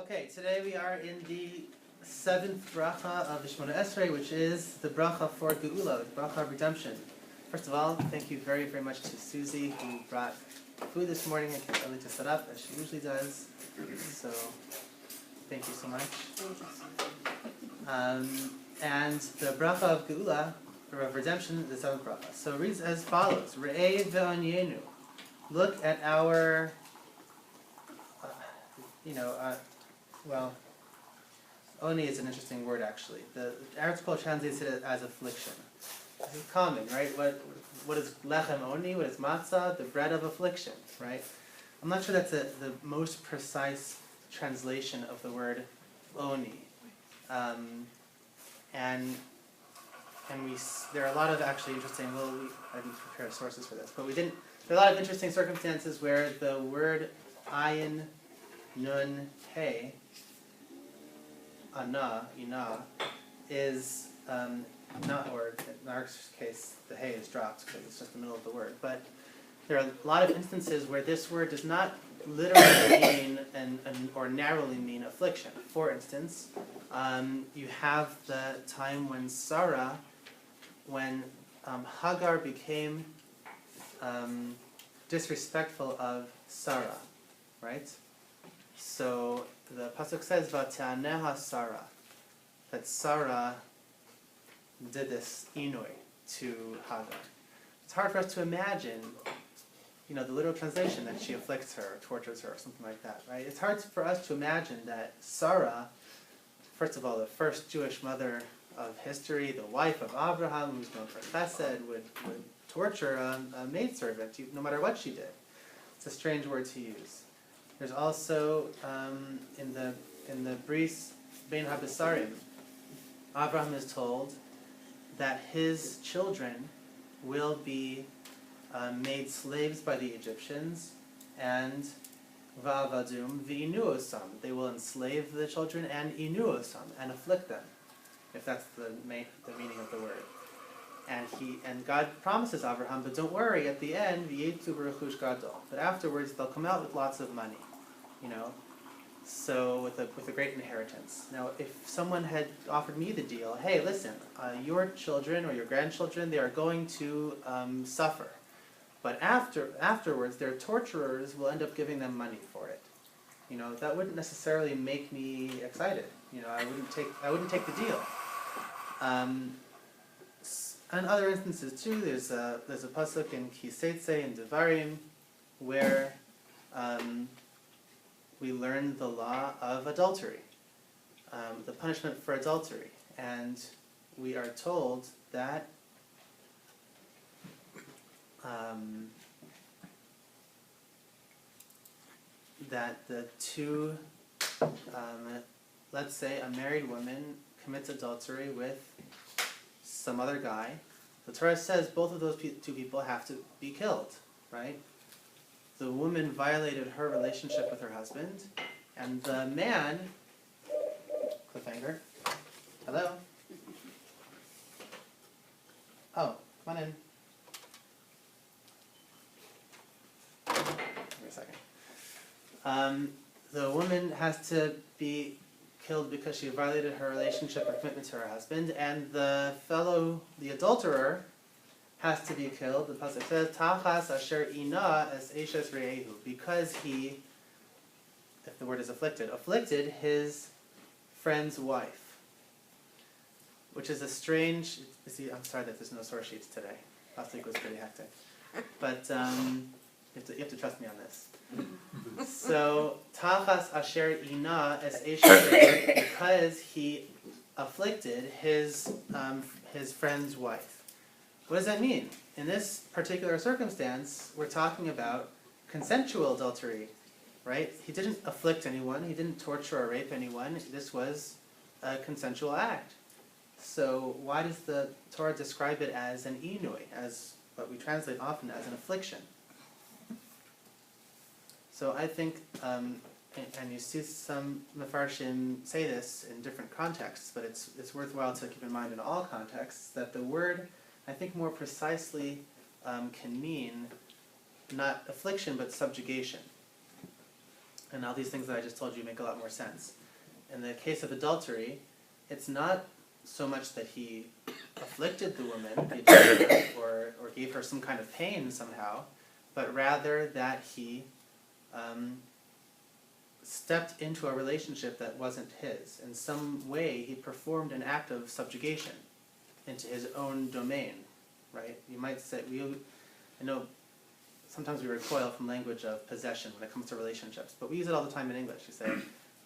Okay, today we are in the seventh bracha of the Shemona Esrei, which is the bracha for Geula, the bracha of redemption. First of all, thank you very, very much to Susie, who brought food this morning and came early to set up, as she usually does. So, thank you so much. And the bracha of Geula, or of redemption, the seventh bracha. So it reads as follows: Re'eh ve'onyenu. Look at our, well, oni is an interesting word actually. The article translates it as affliction. This is common, right? What is lechem oni? What is matzah? The bread of affliction, right? I'm not sure that's the most precise translation of the word oni. There are a lot of actually interesting, I didn't prepare sources for this, but there are a lot of interesting circumstances where the word ayin, nun, hey, ana, ina, is not, or in our case, the hey is dropped because it's just the middle of the word. But there are a lot of instances where this word does not literally mean or narrowly mean affliction. For instance, you have the time when Hagar became disrespectful of Sarah, right? So the pasuk says, "V'ta'aneha Sarah," that Sarah did this inui to Hagar. It's hard for us to imagine, the literal translation, that she afflicts her, or tortures her, or something like that, right? It's hard for us to imagine that Sarah, first of all, the first Jewish mother of history, the wife of Abraham, who's known for chesed, would torture a maidservant, no matter what she did. It's a strange word to use. There's also, in the Bris Bein HaBesarim, Abraham is told that his children will be made slaves by the Egyptians, and va'avadum v'inuosam. They will enslave the children and inuosam, and afflict them, if that's the meaning of the word. And God promises Abraham, but don't worry, at the end, v'yetzu b'rechush gadol. But afterwards, they'll come out with lots of money, so with a great inheritance. Now, if someone had offered me the deal, hey, listen, your children or your grandchildren, they are going to suffer. But afterwards, their torturers will end up giving them money for it. That wouldn't necessarily make me excited. I wouldn't take the deal. And other instances too. There's a pasuk in Kiseitse in Devarim where we learn the law of adultery, the punishment for adultery, and we are told that the two, let's say a married woman commits adultery with some other guy, the Torah says both of those two people have to be killed, right? The woman violated her relationship with her husband, and the man, cliffhanger, hello? Oh, come on in. Give me a second. The woman has to be killed because she violated her relationship or commitment to her husband, and the adulterer has to be killed. The pasuk says, "Tachas asher ina es eshes re'ehu," because he, if the word is afflicted his friend's wife, which is a strange. I'm sorry that there's no source sheets today. Last week was pretty hectic, but you have to trust me on this. So, Tachas asher ina es eshes re'ehu, because he afflicted his friend's wife. What does that mean? In this particular circumstance, we're talking about consensual adultery, right? He didn't afflict anyone, he didn't torture or rape anyone, this was a consensual act. So why does the Torah describe it as an inui, as what we translate often as an affliction? So I think, and you see some Mefarshim say this in different contexts, but it's worthwhile to keep in mind in all contexts that the word, I think, more precisely can mean not affliction but subjugation. And all these things that I just told you make a lot more sense. In the case of adultery, it's not so much that he afflicted the woman, the adulterer, or gave her some kind of pain somehow, but rather that he stepped into a relationship that wasn't his. In some way, he performed an act of subjugation into his own domain, right? You might say, I know sometimes we recoil from language of possession when it comes to relationships, but we use it all the time in English. You say,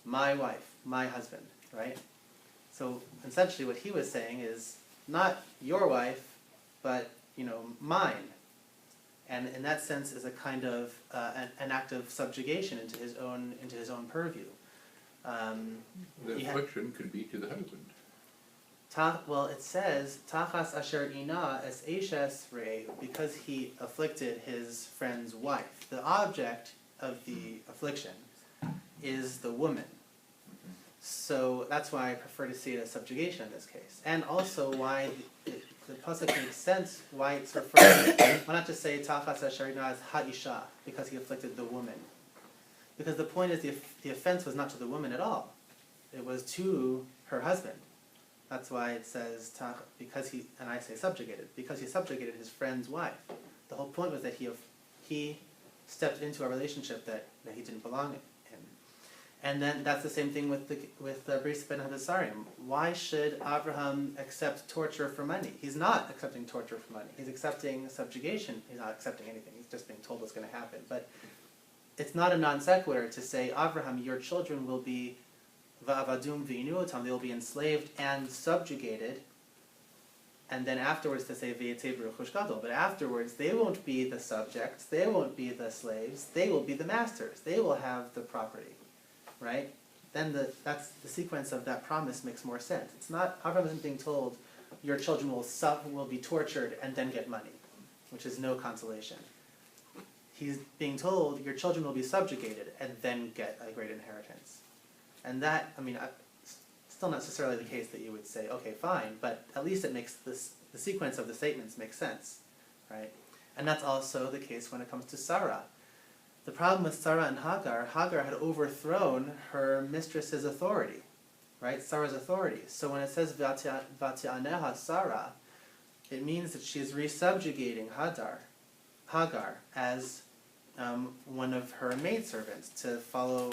my wife, my husband, right? So essentially what he was saying is, not your wife, but, mine. And in that sense is a kind of an act of subjugation into his own purview. The affliction could be to the husband. Well, it says tachas asher ina es eshes rei, because he afflicted his friend's wife. The object of the affliction is the woman. So that's why I prefer to see it as subjugation in this case, and also why the pasuk makes sense why it's referred. Why not just say tachas asher ina as ha'isha, because he afflicted the woman? Because the point is the offense was not to the woman at all; it was to her husband. That's why it says because he, and I say subjugated, because he subjugated his friend's wife. The whole point was that he stepped into a relationship that he didn't belong in. And then that's the same thing with Bris ben Hadasarim. Why should Abraham accept torture for money? He's not accepting torture for money. He's accepting subjugation. He's not accepting anything. He's just being told what's going to happen. But it's not a non sequitur to say, Abraham, your children will be va'avadum v'inuotam, they will be enslaved and subjugated, and then afterwards to say v'yetei b'ruchush gadol. But afterwards, they won't be the subjects, they won't be the slaves, they will be the masters. They will have the property, right? Then that's the sequence of that promise makes more sense. It's not, Abraham isn't being told your children will be tortured and then get money, which is no consolation. He's being told your children will be subjugated and then get a great inheritance. And that, still not necessarily the case that you would say, okay, fine, but at least it makes the sequence of the statements make sense, right? And that's also the case when it comes to Sarah. The problem with Sarah and Hagar had overthrown her mistress's authority, right? Sarah's authority. So when it says Vatianeha Sarah, it means that she is resubjugating Hagar as one of her maidservants to follow,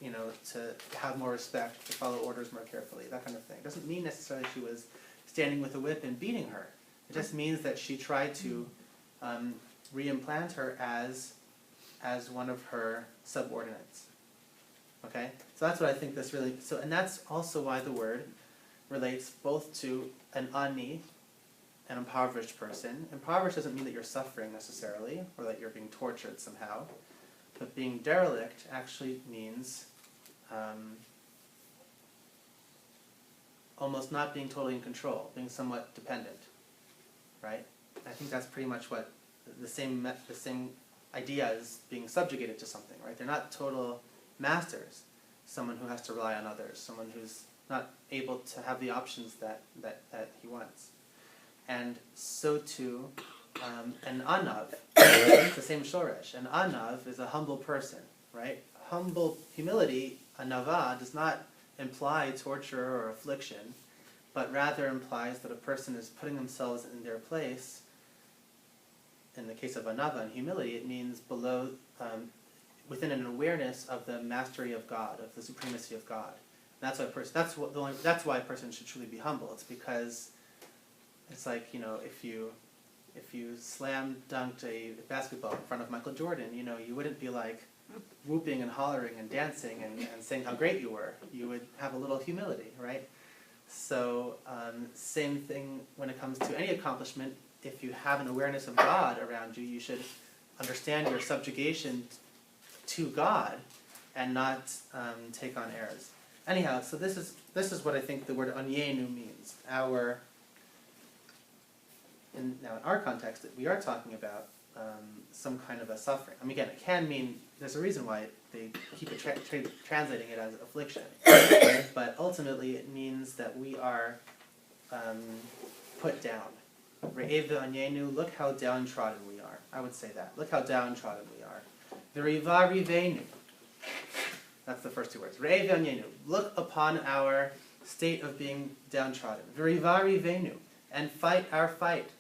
to have more respect, to follow orders more carefully, that kind of thing. It doesn't mean necessarily she was standing with a whip and beating her. It just means that she tried to reimplant her as one of her subordinates. Okay? So that's what I think this really... and that's also why the word relates both to an ani, an impoverished person. Impoverished doesn't mean that you're suffering necessarily, or that you're being tortured somehow. But being derelict actually means almost not being totally in control, being somewhat dependent, right? I think that's pretty much what the same idea is being subjugated to something, right? They're not total masters. Someone who has to rely on others, someone who's not able to have the options that he wants. And so too, an anav, it's the same shoresh. An anav is a humble person, right? Humble humility, anava, does not imply torture or affliction, but rather implies that a person is putting themselves in their place. In the case of anava and humility, it means below, within an awareness of the mastery of God, of the supremacy of God. And that's why a person should truly be humble. It's because it's like, if you slam dunked a basketball in front of Michael Jordan, you wouldn't be like whooping and hollering and dancing and saying how great you were. You would have a little humility, right? So same thing when it comes to any accomplishment. If you have an awareness of God around you, you should understand your subjugation to God and not take on errors. Anyhow, so this is what I think the word onyenu means. In our context, we are talking about some kind of a suffering. Again, it can mean, there's a reason why they keep translating it as affliction. But ultimately, it means that we are put down. Re'ev onyenu, look how downtrodden we are. I would say that. Look how downtrodden we are. V'riva rivenu. That's the first two words. Re'e v'anyenu. Look upon our state of being downtrodden. V'rivari venu. And fight our fight.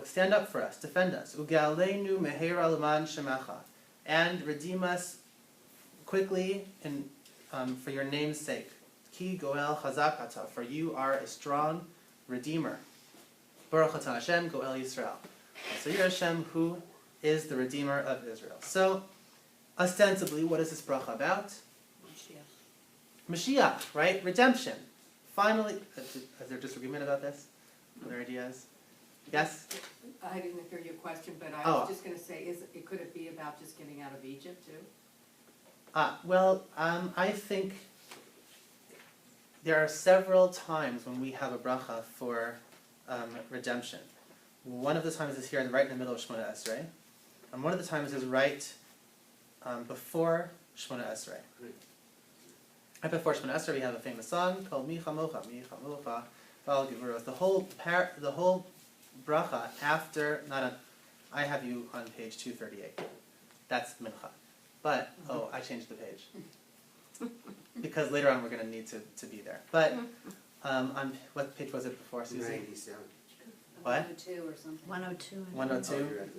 Stand up for us, defend us. U'ge'aleinu mehera l'man shemecha. And redeem us quickly for your name's sake. Ki goel chazak ata. For you are a strong redeemer. Baruch atah Hashem goel Yisrael. So you're Hashem, who is the redeemer of Israel. So, ostensibly, what is this bracha about? Mashiach, right? Redemption. Finally, is there disagreement about this? Other ideas? Yes? I didn't hear your question, but I was just going to say, could it be about just getting out of Egypt too? I think there are several times when we have a bracha for redemption. One of the times is here right in the middle of Shemona Esrei, and one of the times is right before Shemona Esrei. Right before Shemona Esrei, we have a famous song called Mi Chamocha, Val Gevuros. The whole bracha after I have you on page 238. That's Mincha. But I changed the page because later on we're going to need to be there. But on what page was it before, Susie? 97. What? 102 or something. 102. 102.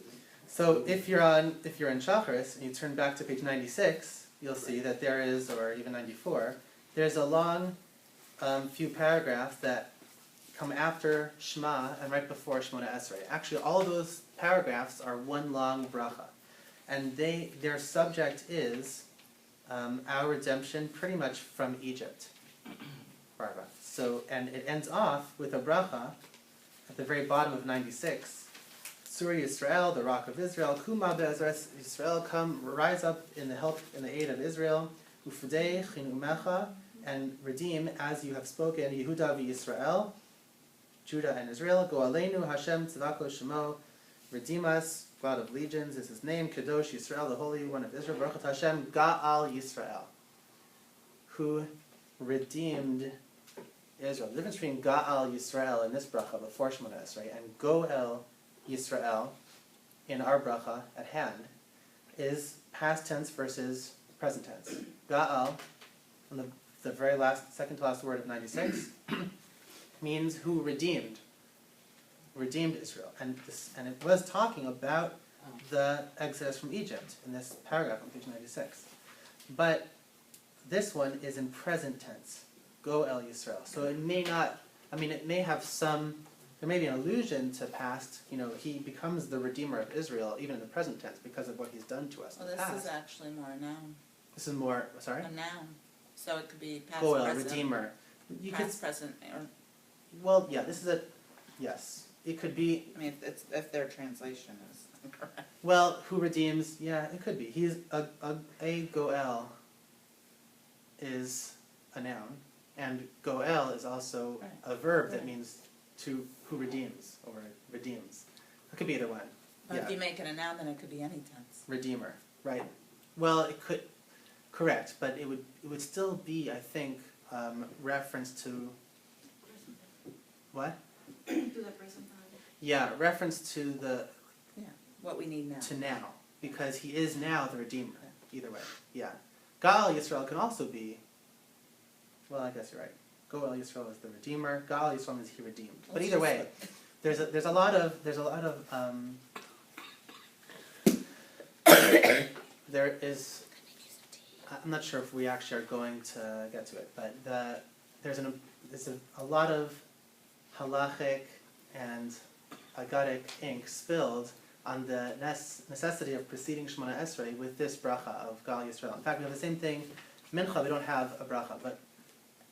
So if you're in Shacharis and you turn back to page 96, you'll see that there is, or even 94, there's a long few paragraphs that come after Shema and right before Shemona Esrei. Actually, all of those paragraphs are one long bracha, and their subject is our redemption, pretty much from Egypt. So, and it ends off with a bracha at the very bottom of 96. Surah Yisrael, the rock of Israel, Kuma be'ezras Yisrael, come, rise up in the aid of Israel, Ufdei chinumecha, and redeem as you have spoken, Yehuda v'Yisrael, Judah and Israel, Go aleinu Hashem tzedako shemo, redeem us, God of legions is his name, Kadosh Yisrael, the Holy One of Israel, Baruch Hashem, Ga'al Yisrael, who redeemed Israel. The difference between Ga'al Yisrael in this bracha before Shemona Esrei and Goel Yisrael in our bracha at hand is past tense versus present tense. Ga'al, on the very second to last word of 96, means who redeemed Israel. And it was talking about the exodus from Egypt in this paragraph on page 96. But this one is in present tense. Go El Yisrael. So it may not, it may have there may be an allusion to past, he becomes the Redeemer of Israel, even in the present tense, because of what he's done to us in the past. This is actually more a noun. This is more, sorry? A noun. So it could be past, Go El, present. Redeemer. Present, or... Well, yeah, this is yes. It could be... if their translation is incorrect. Well, who redeems, yeah, it could be. He's a Goel is a noun, and Goel is also a verb that means who redeems, or redeems. It could be either one. But if you make it a noun, then it could be any tense. Redeemer, right. Well, it could, correct, but it would still be, I think, reference to... What? To the present time. Yeah, reference to What we need now. to now, because he is now the Redeemer, either way, yeah. Gal Yisrael can also be, well, I guess you're right. Goel Yisrael is the Redeemer, Gal Yisrael means he redeemed. But either way, there's a lot of there is, I'm not sure if we actually are going to get to it, but there's a lot of halachic and agadic ink spilled on the necessity of preceding Shemona Esrei with this bracha of Gal Yisrael. In fact, we have the same thing. Mincha, we don't have a bracha, but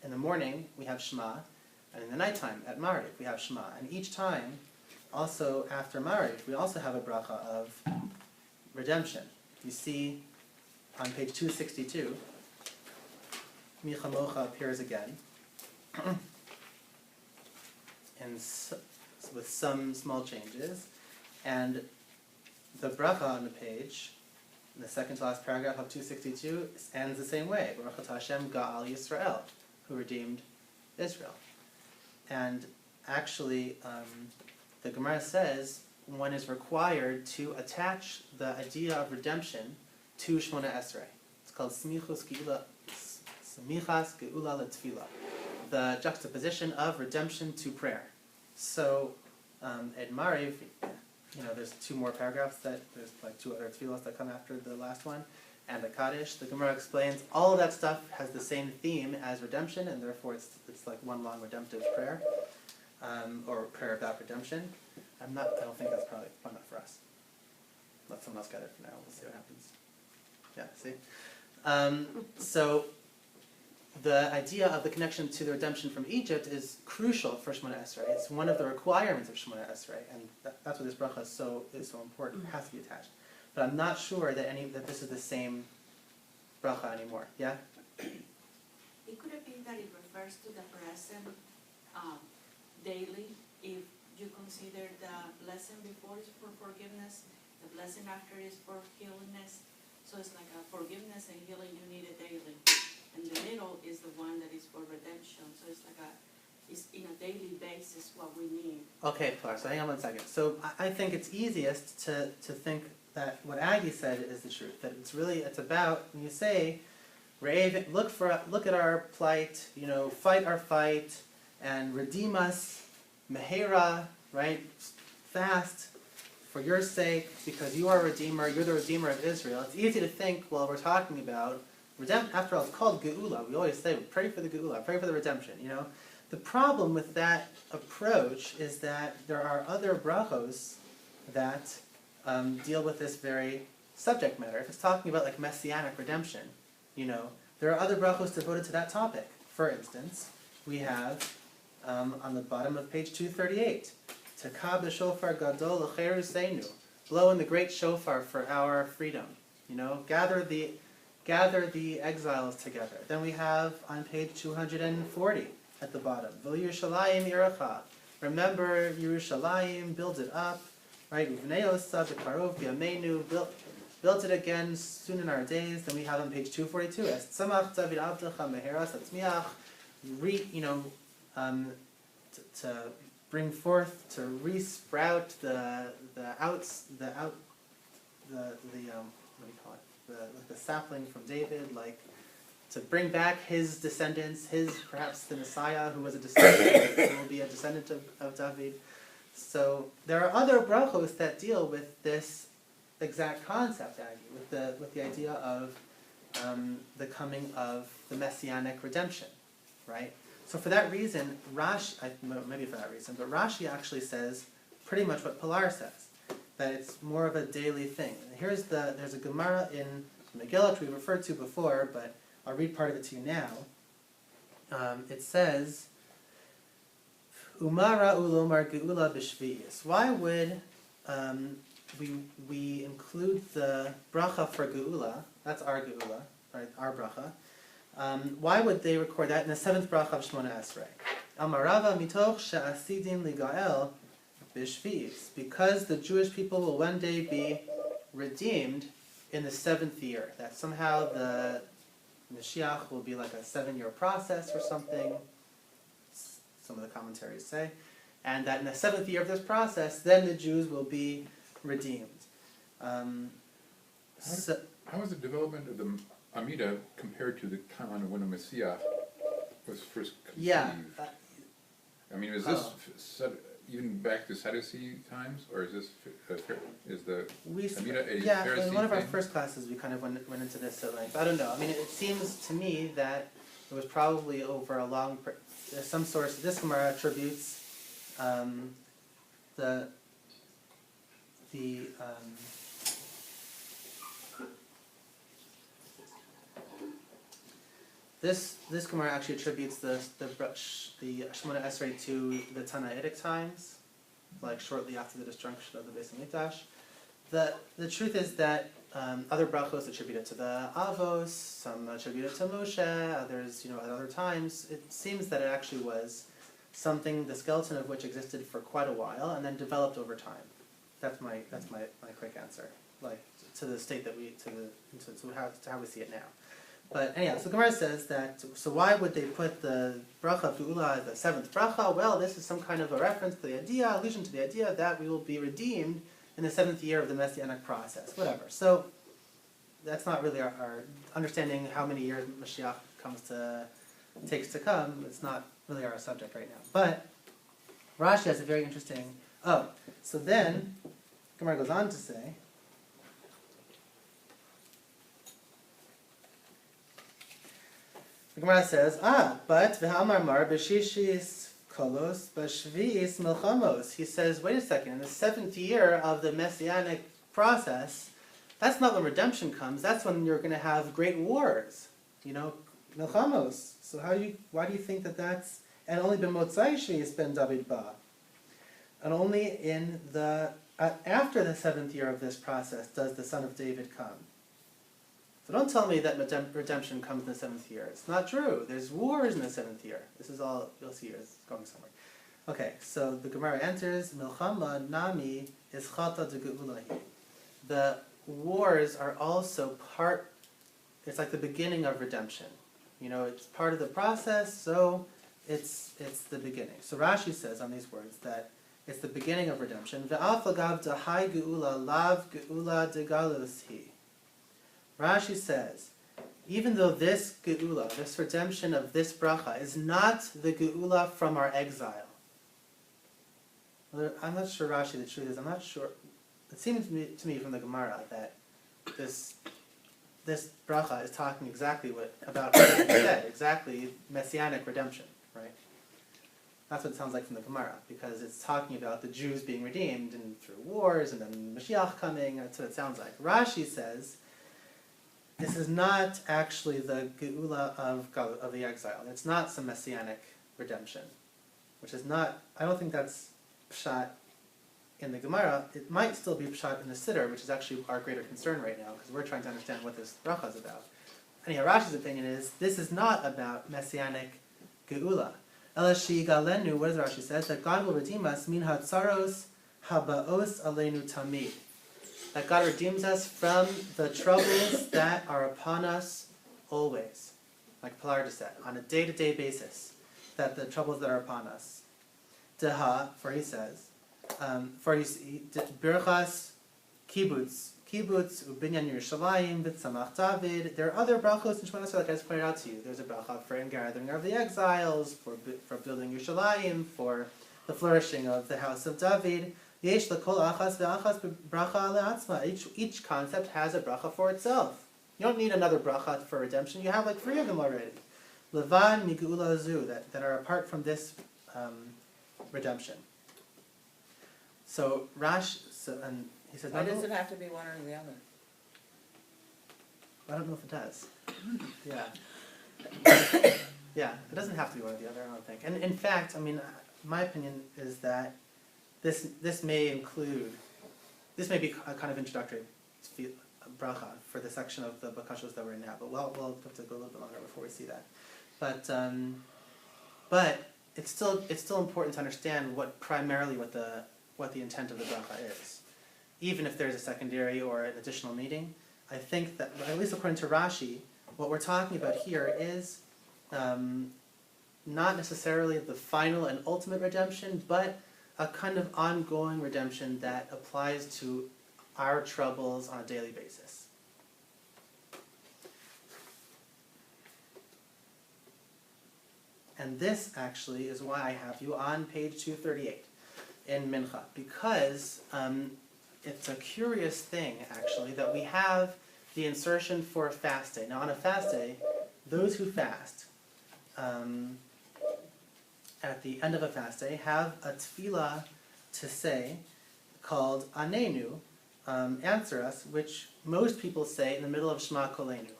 in the morning we have Shema, and in the nighttime at Mariv we have Shema. And each time, also after Mariv, we also have a bracha of redemption. You see on page 262, Mi Chamocha appears again. And with some small changes, and the bracha on the page, in the second to last paragraph of 262, ends the same way. Baruch atah Hashem Ga'al Yisrael, who redeemed Israel. And actually, the Gemara says one is required to attach the idea of redemption to Shemona Esrei. It's called Smichas Geula L'Tefillah, the juxtaposition of redemption to prayer. So at Mariv, there's 2 more paragraphs there's like 2 other tefillos that come after the last one, and the Kaddish. The Gemara explains all of that stuff has the same theme as redemption, and therefore it's like one long redemptive prayer, or prayer about redemption. I don't think that's probably fun enough for us. Let someone else get it for now. We'll see what happens. Yeah, see? So the idea of the connection to the redemption from Egypt is crucial for Shemona Esrei. It's one of the requirements of Shemona Esrei, and that's why this bracha is so important. It has to be attached. But I'm not sure that this is the same bracha anymore. Yeah? It could have been that it refers to the present daily. If you consider the blessing before is for forgiveness, the blessing after is for healingness. So it's like a forgiveness and healing you need it daily. And the middle is the one that is for redemption. So it's like it's in a daily basis what we need. Okay, Pilar, so hang on one second. So I think it's easiest to think that what Aggie said is the truth. That it's about, when you say, Re'ev, look at our plight, fight our fight, and redeem us, mehera, right? Fast, for your sake, because you are a redeemer, you're the redeemer of Israel. It's easy to think, well, we're talking about redemption. After all, it's called geula. We always say, pray for the geula, pray for the redemption, The problem with that approach is that there are other brachos that deal with this very subject matter. If it's talking about like messianic redemption, there are other brachos devoted to that topic. For instance, we have on the bottom of page 238, Taka b'shofar gadol l'cheruseinu, blow in the great shofar for our freedom. Gather the exiles together. Then we have on page 240 at the bottom, V'lo Yerushalayim Yiracha, remember Yerushalayim, build it up, right? Uvnei osa b'karov b'yameinu, built it again soon in our days. Then we have on page 242, Es tzamach David avdecha meheras hatzmiach, to bring forth, to re-sprout the sapling from David, like to bring back his descendants, perhaps the Messiah who was a descendant, who will be a descendant of David. So there are other brachos that deal with this exact concept, Aggie, with the idea of the coming of the messianic redemption, right? So for that reason, Rashi actually says pretty much what Pilar says, that it's more of a daily thing. And there's a Gemara in Megillah, which we referred to before, but I'll read part of it to you now. It says, Umara ulomar geula b'shvi'is. Why would we include the bracha for geula? That's our geula, right? Our bracha. Why would they record that in the 7th bracha of Shemona Esrei? Amarava mitoch she'asidim ligael b'shvi'is. Because the Jewish people will one day be redeemed in the 7th year. That somehow the Mashiach will be like a 7-year process or something, some of the commentaries say, and that in the 7th year of this process, then the Jews will be redeemed. How is the development of the Amida compared to the timeline of when the Messiah was first conceived? Yeah. Is this even back to Sadducee times, or is this Amida a Pharisee in one of our thing? first classes we kind of went into this at length. I don't know. It seems to me that it was probably over a long. Some source. This Gemara attributes This Gemara actually attributes the Shemona Esrei to the Tanaitic times, like shortly after the destruction of the Beis Hamikdash. The truth is that other brachos attribute it to the Avos, some attribute it to Moshe, others, at other times. It seems that it actually was something, the skeleton of which existed for quite a while and then developed over time. That's my quick answer, like to the state that to how we see it now. But anyhow, so Gemara says that, so why would they put the bracha of Geula, the 7th bracha? Well, this is some kind of a reference to the idea, allusion to the idea that we will be redeemed in the 7th year of the Messianic process, whatever. So that's not really our understanding how many years Mashiach takes to come. It's not really our subject right now. But Rashi has a very interesting. So then Gemara goes on to say. The Gemara says, but v'hamar mar b'shishis kolos b'shvi'is milchamos. He says, wait a second, in the 7th year of the Messianic process, that's not when redemption comes, that's when you're going to have great wars. Milchamos. So why do you think that that's, and only b'motzai shvi'is ben David ba. And only in after the 7th year of this process does the son of David come. So don't tell me that redemption comes in the 7th year. It's not true. There's wars in the 7th year. This is all you'll see. It's going somewhere. Okay, so the Gemara enters. Milchama nami is chata de geulahi. The wars are also part. It's like the beginning of redemption. It's part of the process. So it's the beginning. So Rashi says on these words that it's the beginning of redemption. Ve'af lagav dahai geula lav geula de galus hi. Rashi says, even though this geula, this redemption of this bracha, is not the geula from our exile. I'm not sure, Rashi, the truth is, I'm not sure. It seems to me from the Gemara that this bracha is talking exactly about what you said, exactly messianic redemption, right? That's what it sounds like from the Gemara, because it's talking about the Jews being redeemed and through wars and then Mashiach coming. That's what it sounds like. Rashi says, this is not actually the geula of the exile. It's not some messianic redemption, which is not. I don't think that's pshat in the Gemara. It might still be pshat in the Siddur, which is actually our greater concern right now, because we're trying to understand what this bracha is about. Anyhow, Rashi's opinion is this is not about messianic geula. Elashi galenu. What does Rashi says? That God will redeem us min hatzaros habaos aleinu tamid. That God redeems us from the troubles that are upon us always. Like Pilar just said, on a day-to-day basis, that the troubles that are upon us. Deha, for he says, birchas kibbutz, ubinyan Yerushalayim, b'tzamach David. There are other brachos in Shemona Esrei, like I just pointed out to you. There's a bracha for the gathering of the exiles, for building Yerushalayim, for the flourishing of the house of David. Each concept has a bracha for itself. You don't need another bracha for redemption. You have like 3 of them already. Levan migula zu that are apart from this redemption. So and he says, Why does it have to be one or the other? I don't know if it does. Yeah, it doesn't have to be one or the other. I don't think. And in fact, my opinion is that this may be a kind of introductory bracha for the section of the bakashos that we're in now, but we'll have to go a little bit longer before we see that. But it's still important to understand what the intent of the bracha is, even if there's a secondary or an additional meaning. I think that, at least according to Rashi, what we're talking about here is not necessarily the final and ultimate redemption, but a kind of ongoing redemption that applies to our troubles on a daily basis. And this actually is why I have you on page 238 in Mincha, because it's a curious thing, actually, that we have the insertion for a fast day. Now, on a fast day, those who fast, at the end of a fast day, have a tefillah to say called Anenu, answer us, which most people say in the middle of Shema Kolenu.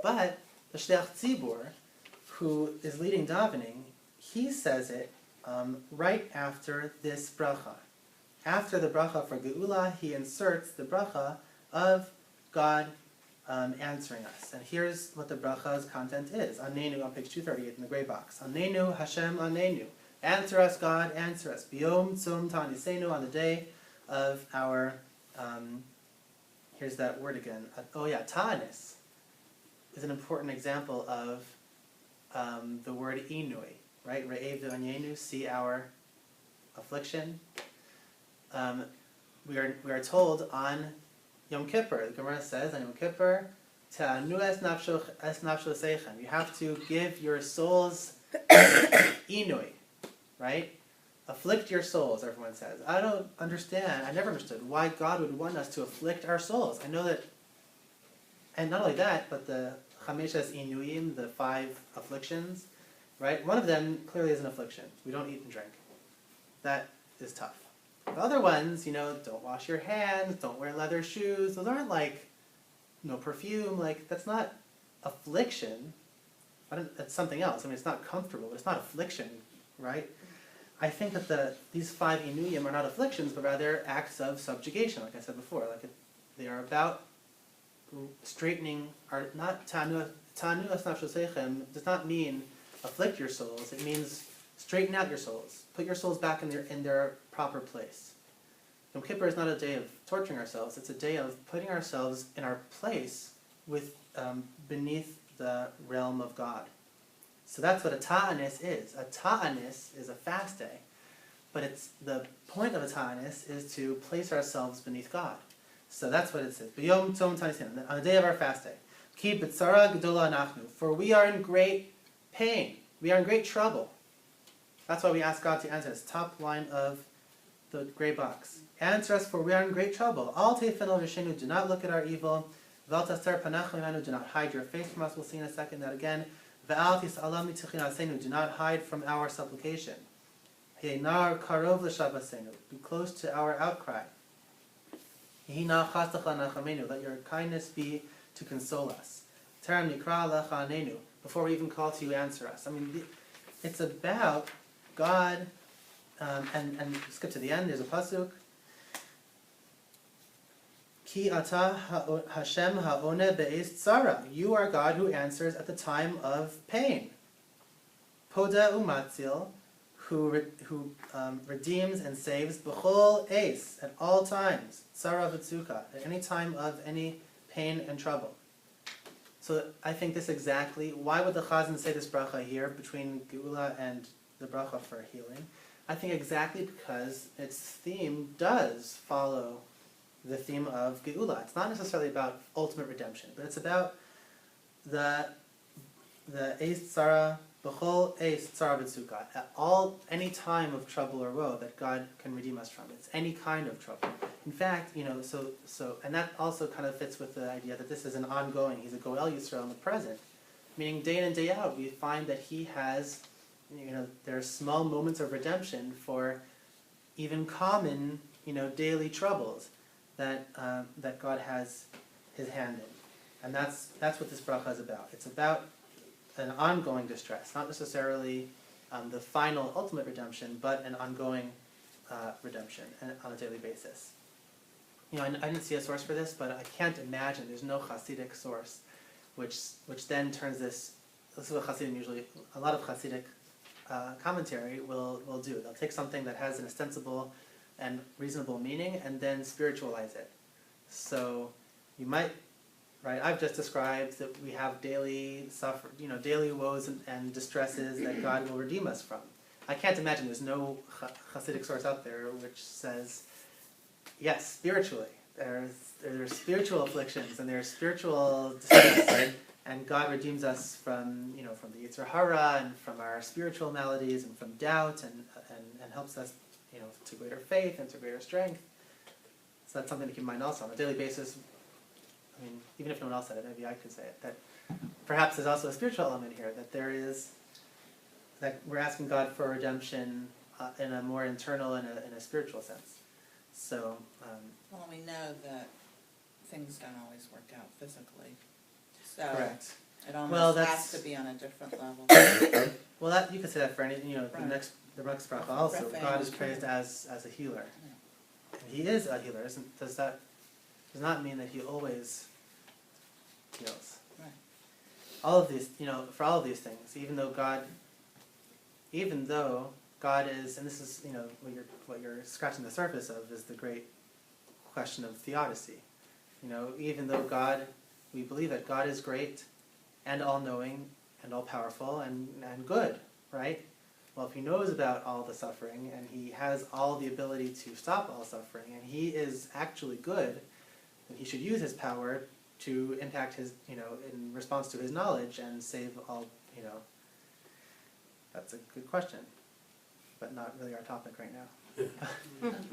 But the Shliach Tzibur, who is leading davening, he says it right after this bracha. After the bracha for Geula, he inserts the bracha of God answering us. And here's what the bracha's content is. Anenu on page 238 in the gray box. Anenu Hashem Anenu. Answer us, God, answer us. Biyom tzom tanisenu, on the day of our, here's that word again. Ta'anis is an important example of the word inui, right? Re'ev v'anyenu, see our affliction. We are told on Yom Kippur, the Gemara says on Yom Kippur, Ta'anu es nafsho seichem. You have to give your souls inui, right? Afflict your souls, everyone says. I don't understand, I never understood why God would want us to afflict our souls. I know that, and not only that, but the Chameshes Inuyim, the 5 afflictions, right? One of them clearly is an affliction. We don't eat and drink. That is tough. The other ones, don't wash your hands, don't wear leather shoes, those aren't like no perfume, like that's not affliction. That's something else. I mean, it's not comfortable, but it's not affliction, right? I think that these 5 inuyim are not afflictions, but rather acts of subjugation, like I said before. They are about straightening, not ta'anu es nafsho seichem does not mean afflict your souls. It means straighten out your souls. Put your souls back in their proper place. Yom Kippur is not a day of torturing ourselves. It's a day of putting ourselves in our place beneath the realm of God. So that's what a ta'anis is. A ta'anis is a fast day. But the point of a ta'anis is to place ourselves beneath God. So that's what it says. B'yom tzom ta'anisin, on the day of our fast day. Ki b'tzara gedola anachnu. For we are in great pain. We are in great trouble. That's why we ask God to answer us. Top line of the gray box. Answer us, for we are in great trouble. Al teifenu v'shenu, do not look at our evil. V'al tasar panach mimenu, do not hide your face from us. We'll see in a second that again. V'al tis'alam mitzichin asenu, do not hide from our supplication. Heinar karov l'shavasenu, be close to our outcry. Hina chastach lanachamenu, let your kindness be to console us. Terem nikra lachanenu, before we even call to you, answer us. I mean, it's about God, and skip to the end, there's a pasuk. Ki ata Hashem ha'one be'ez tzara. You are God who answers at the time of pain. Poda umatzil, who redeems and saves b'chol eis, at all times. Tzara v'tzuka, at any time of any pain and trouble. So I think this exactly, why would the Chazan say this bracha here between Geula and the bracha for healing? I think exactly because its theme does follow the theme of Geula. It's not necessarily about ultimate redemption, but it's about the Eis Tzara, B'chol Eis Tzara V'Tzuka, at any time of trouble or woe that God can redeem us from. It's any kind of trouble. In fact, so and that also kind of fits with the idea that this is an ongoing, he's a Goel Yisrael in the present, meaning day in and day out we find that he has, there are small moments of redemption for even common, daily troubles that God has his hand in. And that's what this bracha is about. It's about an ongoing distress, not necessarily the final ultimate redemption, but an ongoing redemption on a daily basis. I didn't see a source for this, but I can't imagine, there's no Hasidic source, which then turns this is what Hasidim usually, a lot of Hasidic commentary will do. They'll take something that has an ostensible and reasonable meaning and then spiritualize it. So you might, right, I've just described that we have daily daily woes and distresses that God will redeem us from. I can't imagine there's no Hasidic source out there which says, yes, spiritually, there's spiritual afflictions and there's spiritual distress, and God redeems us from from the Yetzer Hara and from our spiritual maladies and from doubt and helps us to greater faith and to greater strength. So that's something to keep in mind also on a daily basis. I mean, even if no one else said it, maybe I could say it. That perhaps there's also a spiritual element here. That we're asking God for redemption in a more internal and in a spiritual sense. So. Well, we know that things don't always work out physically. So Correct. it almost that's, has to be on a different level. Well, that you could say that for any. Right. The next bracha also. For God is family praised as a healer. Yeah. And he is a healer. Does not mean that he always heals. Right. All of these, for all of these things, even though God is, and this is, what you're scratching the surface of is the great question of theodicy. Even though we believe that God is great and all-knowing and all-powerful and good, right? Well, if he knows about all the suffering and he has all the ability to stop all suffering and he is actually good, And he should use his power to impact his, in response to his knowledge and save all, That's a good question, but not really our topic right now.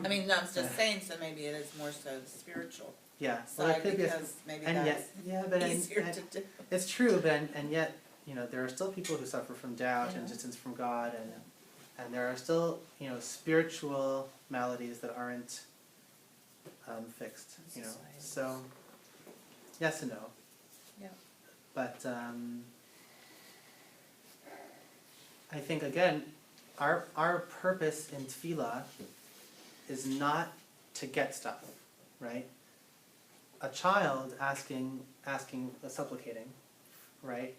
I mean, no, I'm just saying, so maybe it is more so the spiritual Yeah, side, could be a- because maybe and that's easier to do. it's true, but and yet, there are still people who suffer from doubt and Yeah. distance from God, and there are still, spiritual maladies that aren't fixed, Society. So, yes and no. Yeah. But I think again, our purpose in tefillah is not to get stuff, right? A child supplicating, right,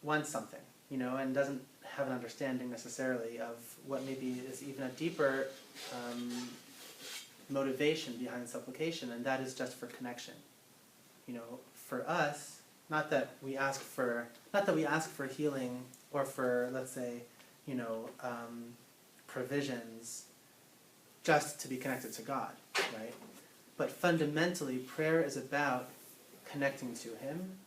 wants something, and doesn't have an understanding necessarily of what maybe is even a deeper motivation behind supplication, and that is just for connection. For us, not that we ask for healing or for, let's say, provisions just to be connected to God, right? But fundamentally, prayer is about connecting to Him,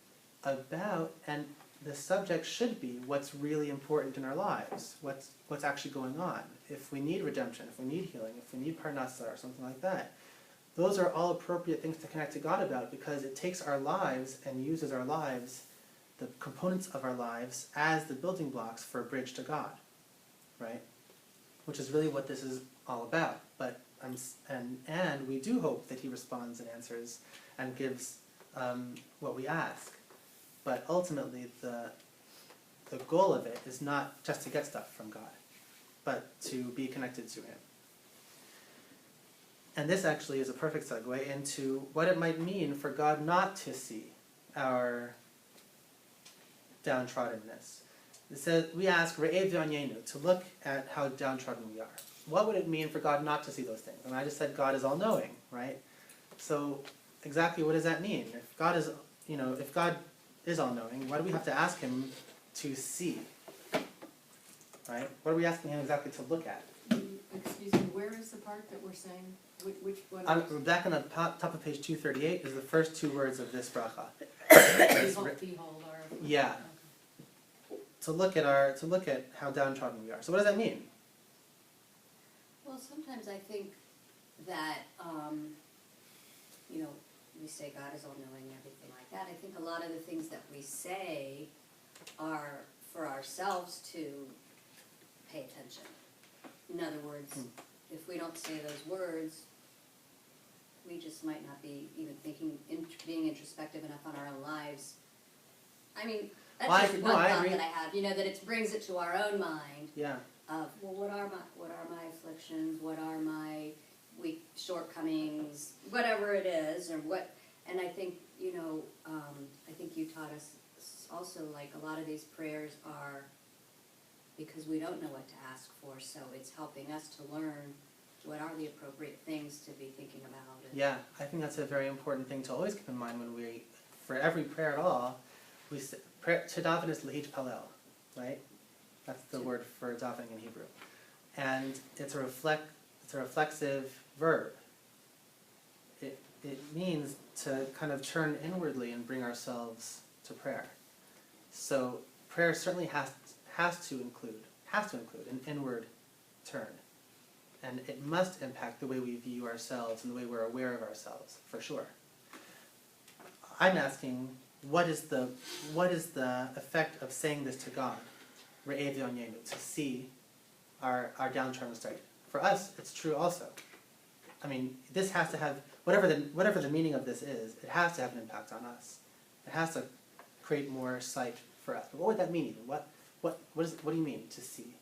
and the subject should be what's really important in our lives, what's actually going on. If we need redemption, if we need healing, if we need parnasa or something like that, those are all appropriate things to connect to God about, because it takes our lives and uses our lives, the components of our lives, as the building blocks for a bridge to God, right? Which is really what this is all about. But and we do hope that He responds and answers and gives what we ask. But ultimately, the goal of it is not just to get stuff from God, but to be connected to Him. And this actually is a perfect segue into what it might mean for God not to see our downtroddenness. It says, we ask Re'ev Yanyenu, to look at how downtrodden we are. What would it mean for God not to see those things? And I just said God is all-knowing, right? So exactly what does that mean? If God is, all-knowing, why do we have to ask Him to see? Right? What are we asking Him exactly to look at? Excuse me, where is the part that we're saying, which one? Back on the top of page 238 is the first two words of this bracha. Behold our. Yeah. To look at how downtrodden we are. So what does that mean? Well, sometimes I think that, we say God is all-knowing and everything like that. I think a lot of the things that we say are for ourselves to pay attention. In other words, if we don't say those words, we just might not be even being introspective enough on our own lives. I mean, that's just one thought that I have, that it brings it to our own mind. Yeah. Of, well, what are my afflictions, what are my weak shortcomings, whatever it is, and I think, I think you taught us also, like, a lot of these prayers are because we don't know what to ask for, so it's helping us to learn what are the appropriate things to be thinking about. Yeah, I think that's a very important thing to always keep in mind when for every prayer at all, we say, to daven is lehij palel, right? That's the word for davening in Hebrew. And it's a reflexive verb. It means to kind of turn inwardly and bring ourselves to prayer. So prayer certainly has to include an inward turn. And it must impact the way we view ourselves and the way we're aware of ourselves, for sure. I'm asking, what is the effect of saying this to God? Re'ev Yonyenu, to see our downtrodden state. For us, it's true also. I mean, this has to have, whatever the meaning of this is, it has to have an impact on us. It has to create more sight for us. But what would that mean even? What do you mean to see?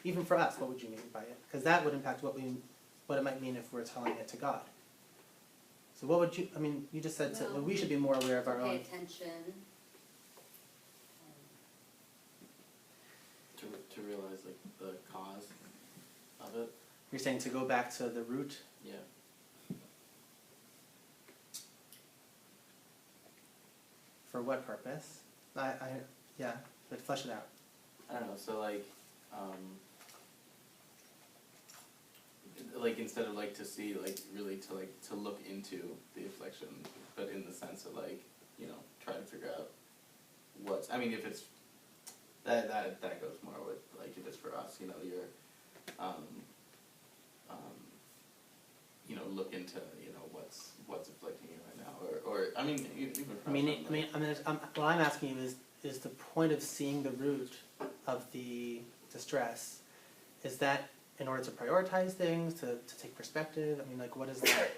Even for us, what would you mean by it? Because that would impact what it might mean if we're telling it to God. So what would you, you just said we should be more aware of our own. Pay attention. To realize, like, the cause of it. You're saying to go back to the root? Yeah. For what purpose? Yeah, but flesh it out. I don't know, so, like, like, instead of like to see, like, really to like, to look into the affliction, but in the sense of like, you know, try to figure out what's, I mean, if it's, that goes more with, like, if it's for us, you know, you're, you know, look into, you know, what's afflicting you right now, or, I mean, even for what I'm asking you is the point of seeing the root of the distress, is that in order to prioritize things, to take perspective? I mean, like, what is that?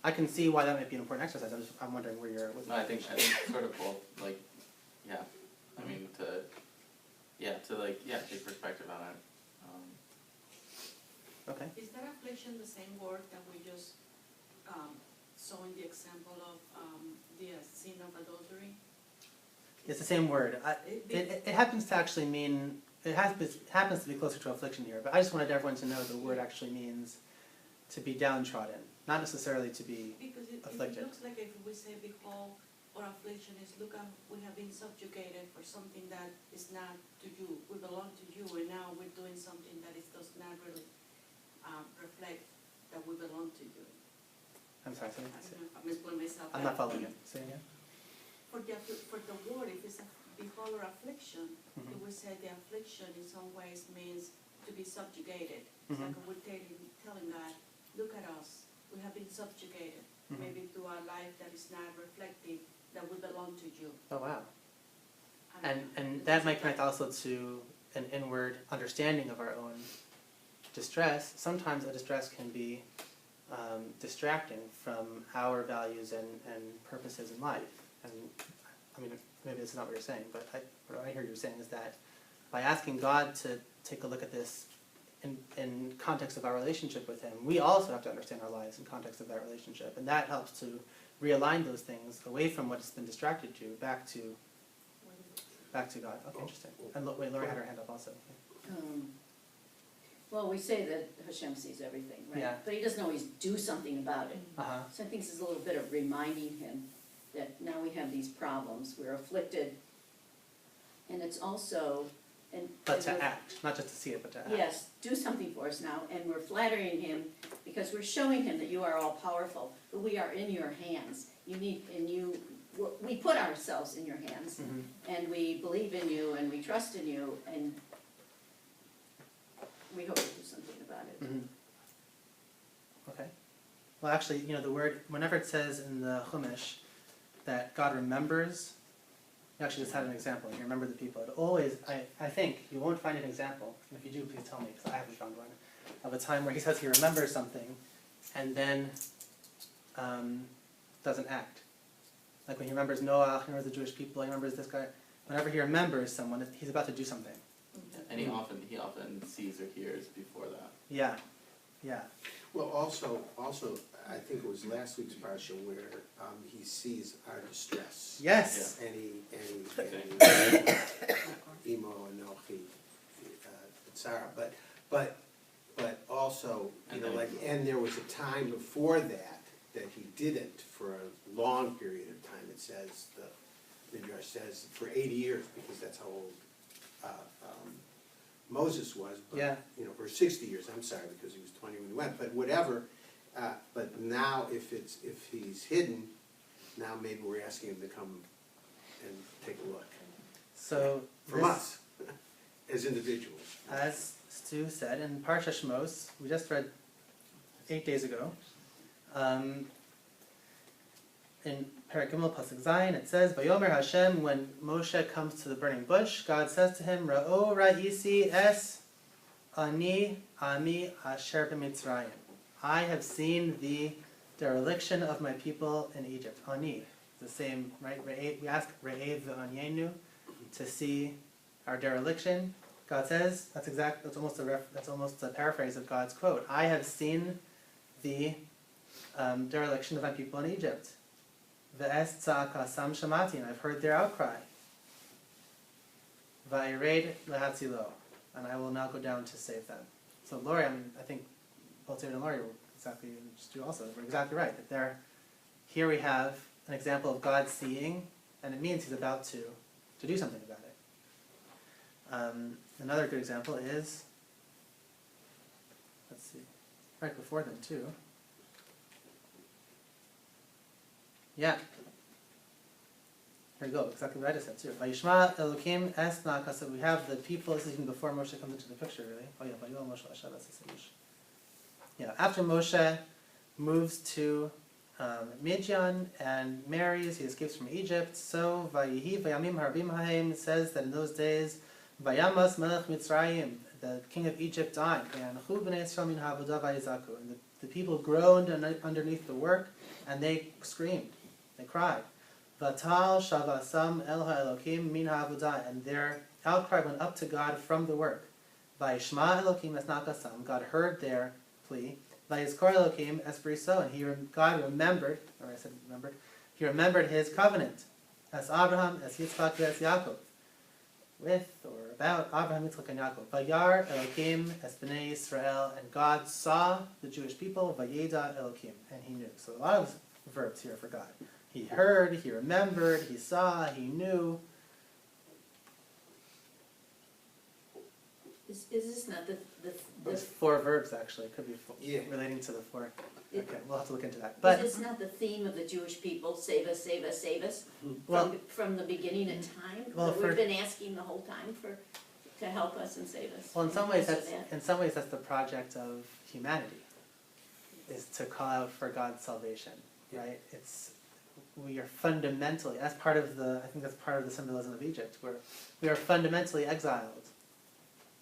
I can see why that might be an important exercise. I'm wondering where you're with No, I that. think sort of both, like, yeah, I mean, to take perspective on it, Okay. Is that affliction the same word that we just, saw in the example of, the sin of adultery? It's the same word. It happens to actually mean, happens to be closer to affliction here, but I just wanted everyone to know the word actually means to be downtrodden, not necessarily to be Because it afflicted. looks like if we say behold or affliction is look, we have been subjugated for something that is not to you, we belong to you, and now we're doing something that does not really reflect that we belong to you. I'm sorry, say I it. don't know if I'm explaining myself. I'm not following it. Say it again. For the word, if it's a behold or affliction, Mhm. it would say the affliction in some ways means to be subjugated. It's Mhm. like we're telling God, look at us, we have been subjugated, Mhm. maybe through our life that is not reflecting that we belong to you. Oh, wow. I don't know. And It's that just might like- connect also to an inward understanding of our own distress. Sometimes a distress can be distracting from our values and purposes in life. And I mean, maybe this is not what you're saying, but what I hear you saying is that by asking God to take a look at this in context of our relationship with Him, we also have to understand our lives in context of that relationship. And that helps to realign those things away from what's been distracted to, back to God. Okay, interesting. And wait, Laura had her hand up also. Well, we say that Hashem sees everything, right? Yeah. But He doesn't always do something about it. Uh-huh. So I think this is a little bit of reminding Him that now we have these problems, we're afflicted. And it's also, But to act, not just to see it, but to act. yes, do something for us now, and we're flattering Him because we're showing Him that you are all powerful, but we are in your hands. We put ourselves in your hands, Mhm. and we believe in you, and we trust in you, and we hope to do something about it. Mhm. Okay. Well, actually, the word, whenever it says in the Chumash that God remembers, you actually just had an example. You remember the people. It always, I think, you won't find an example. If you do, please tell me, because I haven't found one, of a time where He says He remembers something and then doesn't act. Like when He remembers Noah, He remembers the Jewish people, He remembers this guy. Whenever He remembers someone, He's about to do something. and he often sees or hears before that. Yeah. Yeah. Well, also, I think it was last week's parsha where he sees our distress. Yes. And Emo and Nochi, Sarah, but also, and there was a time before that he didn't for a long period of time. It says, the Midrash says, for 80 years, because that's how old Moses was, but, Yeah. or 60 years, I'm sorry, because he was 20 when he went, but whatever. But now, if he's hidden, now maybe we're asking him to come and take a look So from this- us, as individuals. As Stu said, in Parsha Shmos, we just read 8 days ago, in Perek Gimel Pasuk Zayin, it says, "Vayomer Hashem," when Moshe comes to the burning bush, God says to him, "Ra'o ra'isi es ani ami asher b'Mitzrayim." I have seen the dereliction of my people in Egypt. Ani, the same, right? We ask Re'ev v'anyenu to see our dereliction. God says, that's almost a paraphrase of God's quote. I have seen the dereliction of my people in Egypt. Ve'es tza'akasam shamati, and I've heard their outcry. Va'ired lehatzilo, and I will now go down to save them. So Lori, I think both David and Lori were exactly, Stu also, we're exactly right. That here we have an example of God seeing, and it means He's about to do something about it. Another good example is, let's see, right before them too. Yeah. Here you go, exactly what I just said too. Vayishma Elokim es na'akasa. We have the people, this is even before Moshe comes into the picture, really. Oh yeah, Vayol Moshe Hashem es. Yeah, after Moshe moves to Midian and marries, he escapes from Egypt. So Vayihi Vayamim Harbim Haim says that in those days, Vayamas Melech Mitzrayim, the king of Egypt, died. And the people groaned underneath the work, and they screamed, they cried. Vatal Shavasam El HaElokim Min HaAvodah, and their outcry went up to God from the work. Vayishma Elokim Es Nakasam, God heard their plea. Vayizkor Elokim Es Briso, and God remembered, or I said remembered, he remembered his covenant, as Abraham, as Yitzchak, as Yaakov, with or about Abraham, Yitzchak, and Yaakov. Vayar Elokim Es Bnei Yisrael, and God saw the Jewish people, Vayeda Elokim, and he knew. So a lot of verbs here for God. He heard, he remembered, he saw, he knew. Is this not There's 4 verbs actually, could be Yeah. relating to the 4. It- Okay, we'll have to look into that. But is this not the theme of the Jewish people, save us, save us, save us? Well- From the beginning of time? Well, That for- we've been asking the whole time to help us and save us. well, in some ways Because that's of that. the project of humanity, is to call out for God's salvation, right? We are fundamentally, I think that's part of the symbolism of Egypt, where we are fundamentally exiled.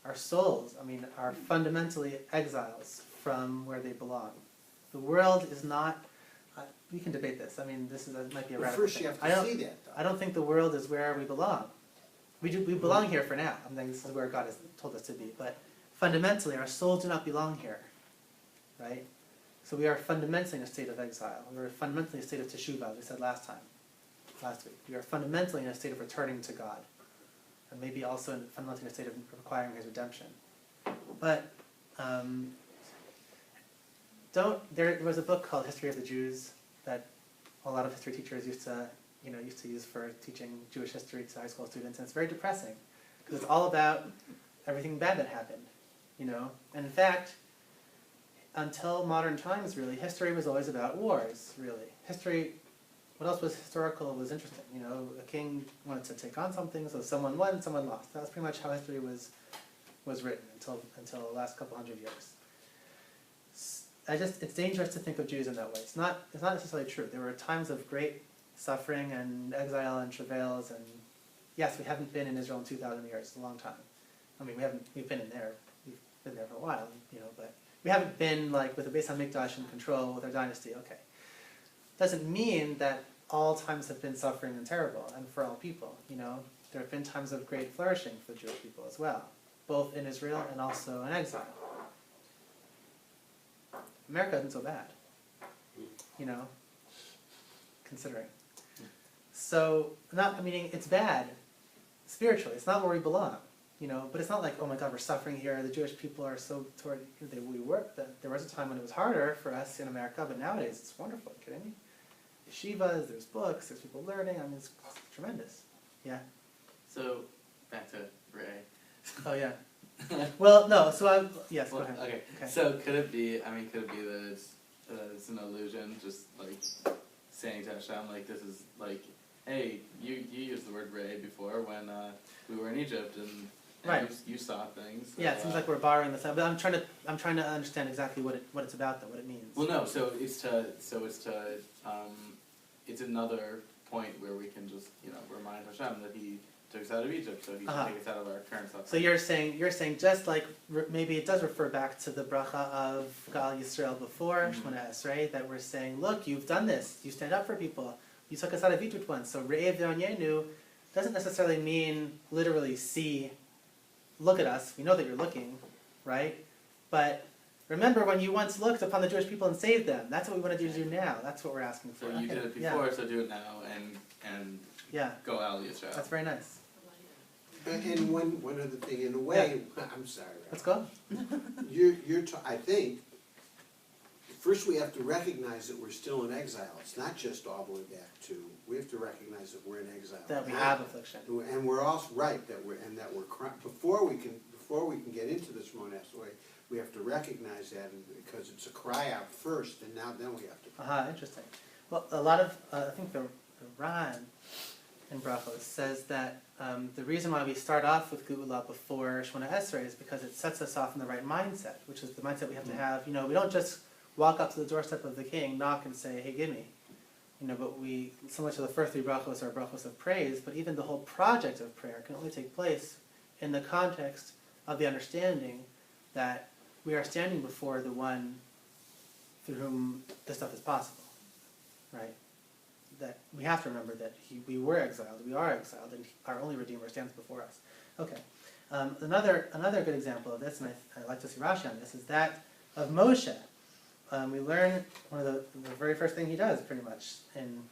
Our souls, are fundamentally exiles from where they belong. The world is not, we can debate this, this might be a But radical first you thing. have to see that, though. I don't think the world is where we belong. We belong here for now. This is where God has told us to be. But fundamentally, our souls do not belong here, right? So we are fundamentally in a state of exile. We are fundamentally in a state of teshuvah, as we said last week. We are fundamentally in a state of returning to God, and maybe also fundamentally in a state of requiring His redemption. But there was a book called History of the Jews that a lot of history teachers used to use for teaching Jewish history to high school students, and it's very depressing because it's all about everything bad that happened, And in fact, until modern times, really, history was always about wars. Really, what else was historical was interesting. A king wanted to take on something, so someone won, someone lost. That was pretty much how history was written until the last couple hundred years. It's dangerous to think of Jews in that way. It's not necessarily true. There were times of great suffering and exile and travails, and yes, we haven't been in Israel in 2,000 years. It's a long time. We've been in there. We've been there for a while, but we haven't been with the Beis HaMikdash in control with our dynasty. Okay, doesn't mean that all times have been suffering and terrible, and for all people. There have been times of great flourishing for the Jewish people as well, both in Israel and also in exile. America isn't so bad, considering. So, it's bad spiritually. It's not where we belong, but it's not like, oh my God, we're suffering here. The Jewish people are so there was a time when it was harder for us in America, but nowadays it's wonderful. Are you kidding me? Yeshivas, there's books, there's people learning. It's tremendous. Yeah. So, back to Ray. Oh yeah. Well, no. So yes. Well, go ahead. okay. Okay. So could it be that it's an illusion, just saying to Hashem, this is hey, you used the word Ray before when we were in Egypt and Right. you saw things. So, Yeah, it seems like we're borrowing this, but I'm trying to understand exactly what it's about, though, what it means. Well, no. So it's another point where we can just remind Hashem that He took us out of Egypt, so He should take us out of our current suffering. So you're saying just like maybe it does refer back to the bracha of Gal Yisrael before Shemona Esrei, that we're saying, look, you've done this, you stand up for people, you took us out of Egypt once. So Re'ev Ve'onyenu doesn't necessarily mean literally see, look at us. We know that you're looking, right? But remember when you once looked upon the Jewish people and saved them. That's what we want to do now. That's what we're asking for. So you did it before, so do it now, and yeah, go out Yisrael. that's very nice. And one other thing, in a way, I'm sorry, Let's go. I think, first we have to recognize that we're still in exile. It's not just all the way back to, we have to recognize that we're in exile. That we now. have affliction. And we're also, right, that we're before we can get into this Shemona Esrei, we have to recognize that, because it's a cry out first, and then we have to. Interesting. Well, a lot of, I think the Ran in Brachos says that the reason why we start off with Geula before Shemona Esrei is because it sets us off in the right mindset, which is the mindset we have to have. You know, we don't just walk up to the doorstep of the king, knock and say, hey, give me. You know, but we, similar to the first three brachos are brachos of praise, but even the whole project of prayer can only take place in the context of the understanding that we are standing before the one through whom this stuff is possible, right? That we have to remember that we were exiled, we are exiled, and our only Redeemer stands before us. Okay, another good example of this, and I like to see Rashi on this, is that of Moshe. We learn one of the very first thing he does, pretty much, in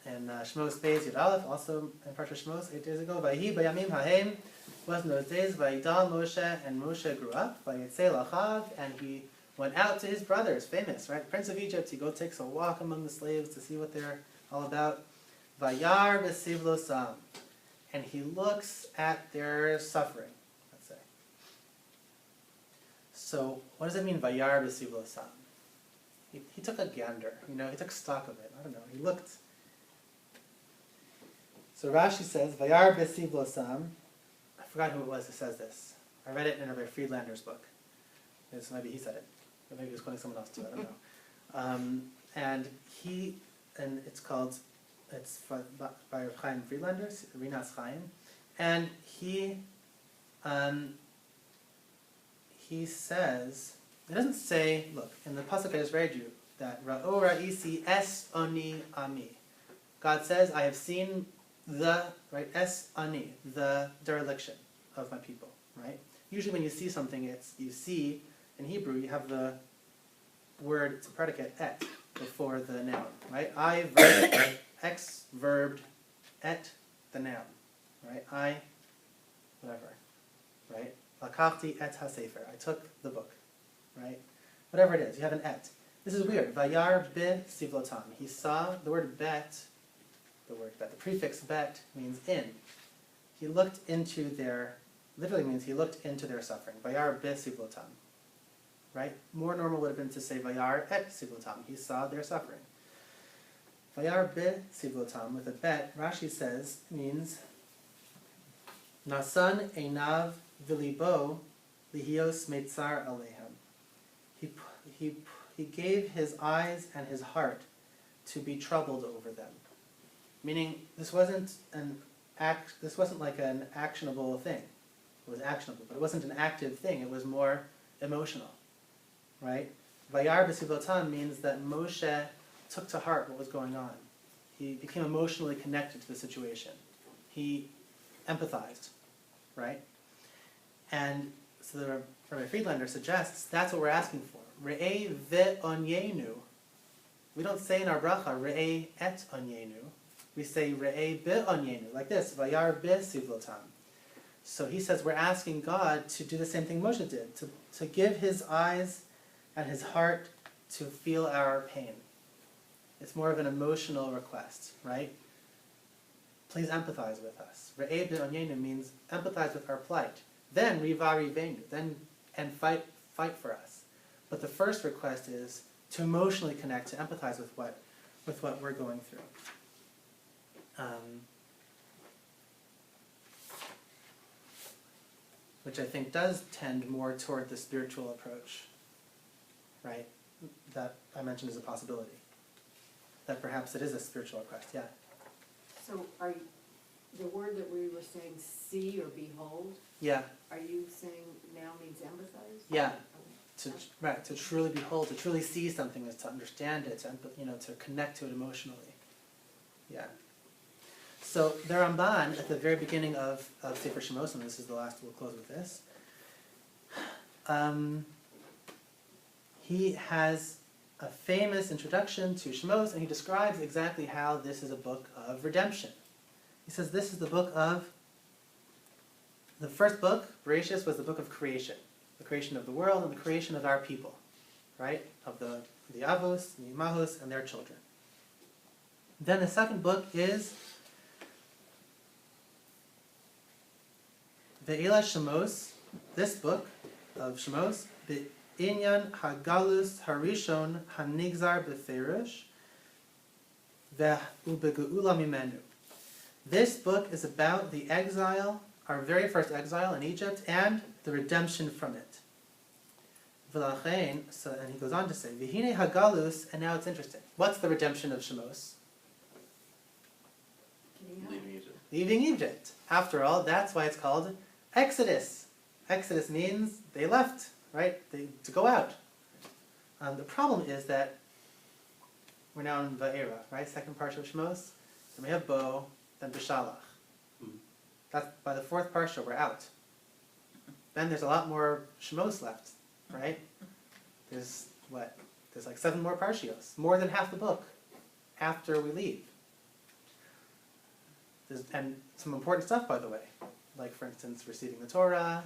Shmos Beis Yud Aleph, also in Parsha Shmos, 8 days ago. Vayi bayamim hahem, was in those days, Vayidal Moshe, and Moshe grew up, Vayitzei lachav, and he went out to his brothers, famous, right? Prince of Egypt, he takes a walk among the slaves to see what they're all about. Vayar v'sivlosam, and he looks at their suffering, let's say. So, what does it mean, Vayar v'sivlosam? He took a gander, he took stock of it. I don't know, he looked. So Rashi says, Vayar b'sivlosam. I forgot who it was who says this. I read it in Rabbi Friedlander's book. So maybe he said it. Or maybe he was quoting someone else too, I don't know. And it's by Reb Chaim Friedlander, Rinas Chaim. And he says, it doesn't say, look, in the pasuk I just read you, that Ra'o ra'isi es oni ami. God says, I have seen es ani, the dereliction of my people, right? Usually when you see something, you see, in Hebrew, you have the word, it's a predicate, et, before the noun, right? I verb, ex verbed, et, the noun, right? I, whatever, right? Lakachti et ha-sefer, I took the book. Right? Whatever it is, you have an et. This is weird. Vayar b'sivlotam. He saw the word bet, the prefix bet means in. He looked into literally means he looked into their suffering. Vayar b'sivlotam. Right? More normal would have been to say Vayar et sivlotam. He saw their suffering. Vayar b'sivlotam with a bet, Rashi says, means Nasan einav v'libo lihios meitzar alehem. He gave his eyes and his heart to be troubled over them. Meaning, this wasn't like an actionable thing. It was actionable, but it wasn't an active thing. It was more emotional, right? Vayar b'sivlotam means that Moshe took to heart what was going on. He became emotionally connected to the situation. He empathized, right? And so the Rabbi Friedlander suggests that's what we're asking for. Re'eh ve'onyenu. We don't say in our bracha, Re'eh et onyenu. We say Re'eh be'onyenu, like this, Vayar b'sivlotam. So he says we're asking God to do the same thing Moshe did, to give his eyes and his heart to feel our pain. It's more of an emotional request, right? Please empathize with us. Re'eh be'onyenu means empathize with our plight. Then rivari venu, and fight for us. But the first request is to emotionally connect, to empathize with what we're going through. Which I think does tend more toward the spiritual approach, right? That I mentioned as a possibility. That perhaps it is a spiritual request, yeah. So the word that we were saying, see or behold, yeah. Are you saying now means empathize? Yeah. To truly behold, to truly see something is to understand it, to connect to it emotionally. Yeah. So the Ramban, at the very beginning of Sefer Shemos, and this is the last, we'll close with this, he has a famous introduction to Shemos, and he describes exactly how this is a book of redemption. He says this is the book of, the first book, Bereshis, was the book of creation. The creation of the world and the creation of our people, right? Of the Avos, the Imahos, and their children. Then the second book is Ve'ela Shemos. This book of Shemos, Inyan Hagalus Harishon Hanigzar Beferish Ve'ubegeula Mimenu. This book is about the exile, our very first exile in Egypt, and the redemption from it. V'lachein, so, and he goes on to say, V'hine Hagalus, and now it's interesting. What's the redemption of Shemos? Leaving Egypt. Leaving Egypt. After all, that's why it's called Exodus. Exodus means they left, right? To go out. The problem is that we're now in Va'era, right? Second parsha of Shemos. Then we have Bo, then Bishalach. That's by the fourth parsha, we're out. Then there's a lot more Shemos left, right? There's what? There's like 7 more parshios, more than half the book after we leave. And some important stuff, by the way, like for instance, receiving the Torah,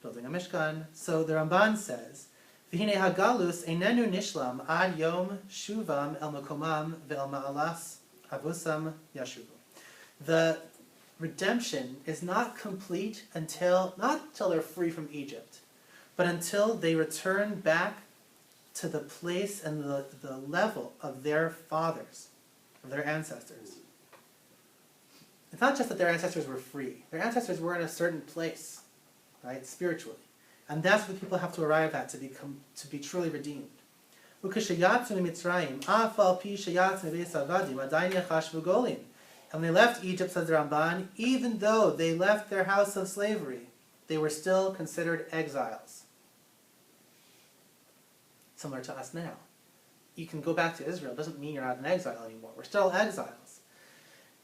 building a Mishkan. So the Ramban says, "V'hine hagalus einenu nishlam ad yom shuvam el makomam ve'el ma'alas avusam yashuvu." The redemption is not complete not until they're free from Egypt, but until they return back to the place and the level of their fathers, of their ancestors. It's not just that their ancestors were free. Their ancestors were in a certain place, right, spiritually. And that's what people have to arrive at to be truly redeemed. And when they left Egypt, says the Ramban, even though they left their house of slavery, they were still considered exiles. Similar to us now. You can go back to Israel, doesn't mean you're not an exile anymore. We're still exiles.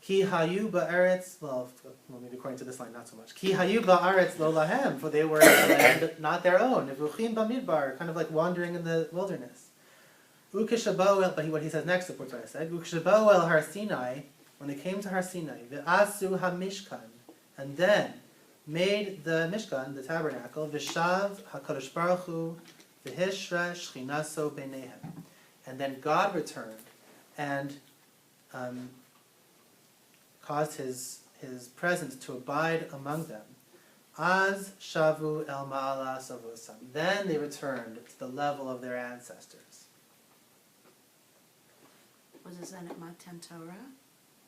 Ki hayu ba'aretz, well, maybe according to this line, not so much. Ki hayu ba'aretz lo lahem, for they were in a land not their own. Evruchim b'midbar, kind of like wandering in the wilderness. Ukeshabau, but what he says next supports what I said. Ukeshabau el Har Sinai, when they came to Har Sinai, v'asu hamishkan, and then made the Mishkan, the tabernacle, v'shav hakadosh baruch hu, v'hishra shchinaso b'neihem. And then God returned and caused his presence to abide among them. Az shavu el ma'alas avosam. Then they returned to the level of their ancestors. Was it then at Matan Torah?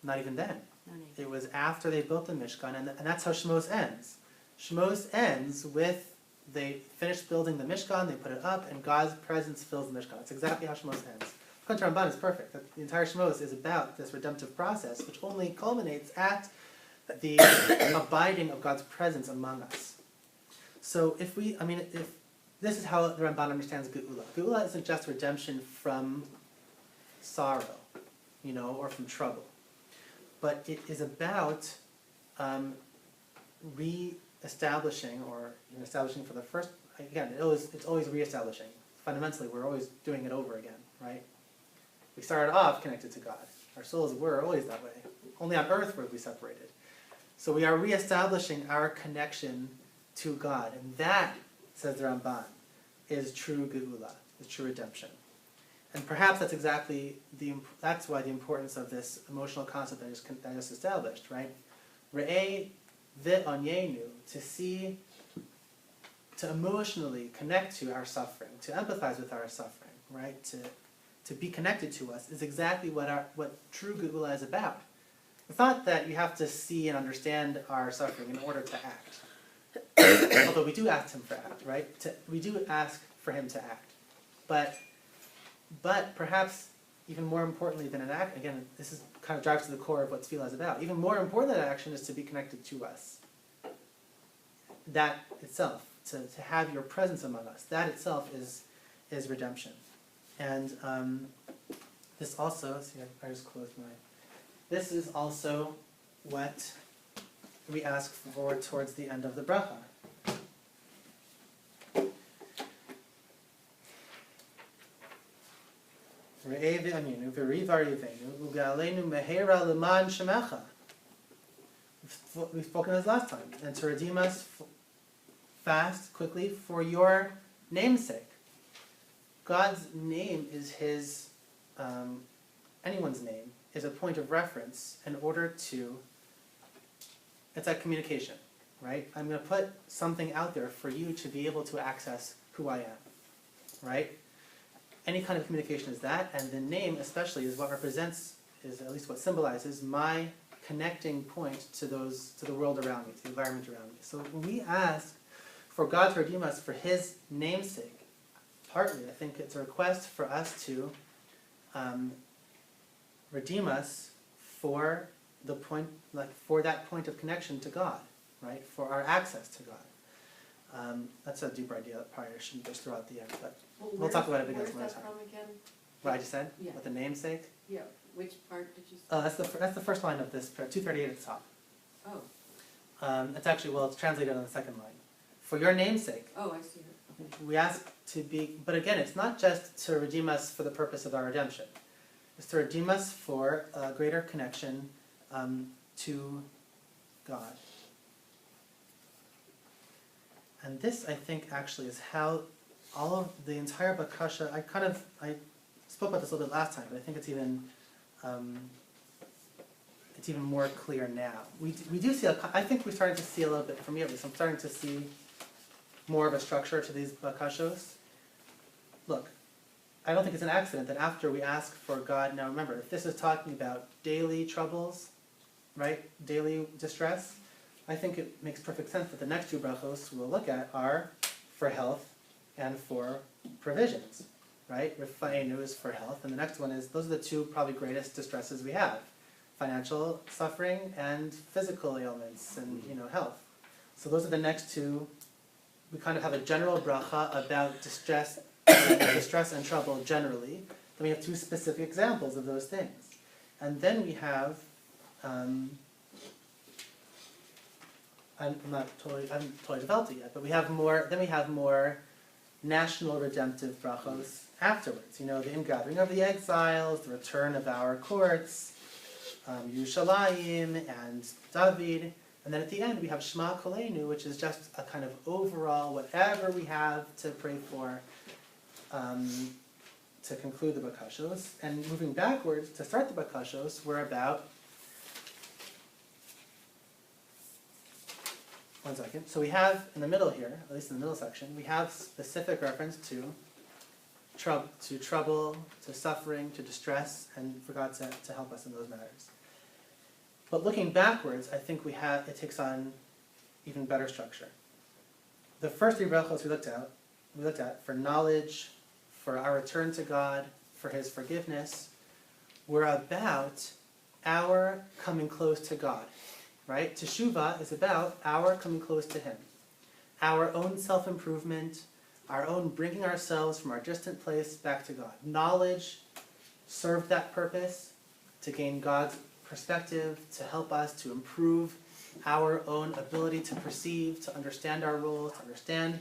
Not even then. No need. It was after they built the Mishkan, and that's how Shemos ends. Shemos ends with they finished building the Mishkan, they put it up, and God's presence fills the Mishkan. That's exactly how Shemos ends. According to Ramban, is perfect. The entire Shemos is about this redemptive process, which only culminates at the abiding of God's presence among us. So if this is how the Ramban understands Geula. Geula isn't just redemption from sorrow, or from trouble. But it is about re-establishing, or establishing for the first, again, it's always re-establishing. Fundamentally, we're always doing it over again, right? We started off connected to God. Our souls were always that way. Only on earth were we separated. So we are re-establishing our connection to God. And that, says the Ramban, is true Geula, is true redemption. And perhaps that's exactly that's why the importance of this emotional concept that I just established, right? Re'eh v'onyenu, to emotionally connect to our suffering, to empathize with our suffering, right? To be connected to us is exactly what true Geula is about. It's not that you have to see and understand our suffering in order to act. Although we do ask him for act, right? We do ask for him to act. But perhaps even more importantly than an act, again, this is kind of drives to the core of what tefillah is about. Even more important than action is to be connected to us. That itself, to have your presence among us, that itself is redemption. And this also, see, I just closed this is also what we ask for towards the end of the bracha. Re'eh v'onyenu v'riv arivenu u'ga'aleinu mehera l'man shemecha. We've spoken this last time. And to redeem us fast, quickly, for your name's sake. God's name is his, anyone's name is a point of reference in order to, it's like communication. right? I'm going to put something out there for you to be able to access who I am, right? Any kind of communication is that, and the name especially is what represents, is at least what symbolizes my connecting point to the world around me, to the environment around me. So when we ask for God to redeem us for His namesake, partly I think it's a request for us to redeem us for the point, like for that point of connection to God, right? For our access to God. That's a deeper idea that probably I shouldn't just throw out the end, but we'll talk about it again some other time. Where's that from again? What I just said? Yeah. With the namesake? Yeah, which part did you say? That's the first line of this prayer, 238 at the top. Oh, It's actually, well, it's translated on the second line. For your namesake, oh, I see it, okay. we ask to be, but again, it's not just to redeem us for the purpose of our redemption. It's to redeem us for a greater connection to God. And this, I think, actually is how all of the entire Bakasha, I spoke about this a little bit last time, but I think it's even more clear now. We do see, I think we're starting to see a little bit, for me at least, I'm starting to see more of a structure to these Bakashos. Look, I don't think it's an accident that after we ask for God, now remember, if this is talking about daily troubles, right, daily distress, I think it makes perfect sense that the next two brachos we'll look at are for health and for provisions, right? Rifa'enu is for health, and the next one is, those are the two probably greatest distresses we have. Financial suffering and physical ailments and, health. So those are the next two. We kind of have a general bracha about distress and trouble generally. Then we have two specific examples of those things. And then we have, I haven't totally developed it yet, but we have more national redemptive brachos afterwards. The ingathering of the exiles, the return of our courts, Yerushalayim and David, and then at the end we have Shema Kolenu, which is just a kind of overall whatever we have to pray for to conclude the Bakashos. And moving backwards, to start the Bakashos, we're about, one second, so we have in the middle here, at least in the middle section, we have specific reference to trouble, to suffering, to distress, and for God to help us in those matters. But looking backwards, I think it takes on even better structure. The first three brachos we looked at for knowledge, for our return to God, for His forgiveness, were about our coming close to God, right? Teshuvah is about our coming close to Him, our own self-improvement, our own bringing ourselves from our distant place back to God. Knowledge served that purpose, to gain God's perspective, to help us to improve our own ability to perceive, to understand our roles, to understand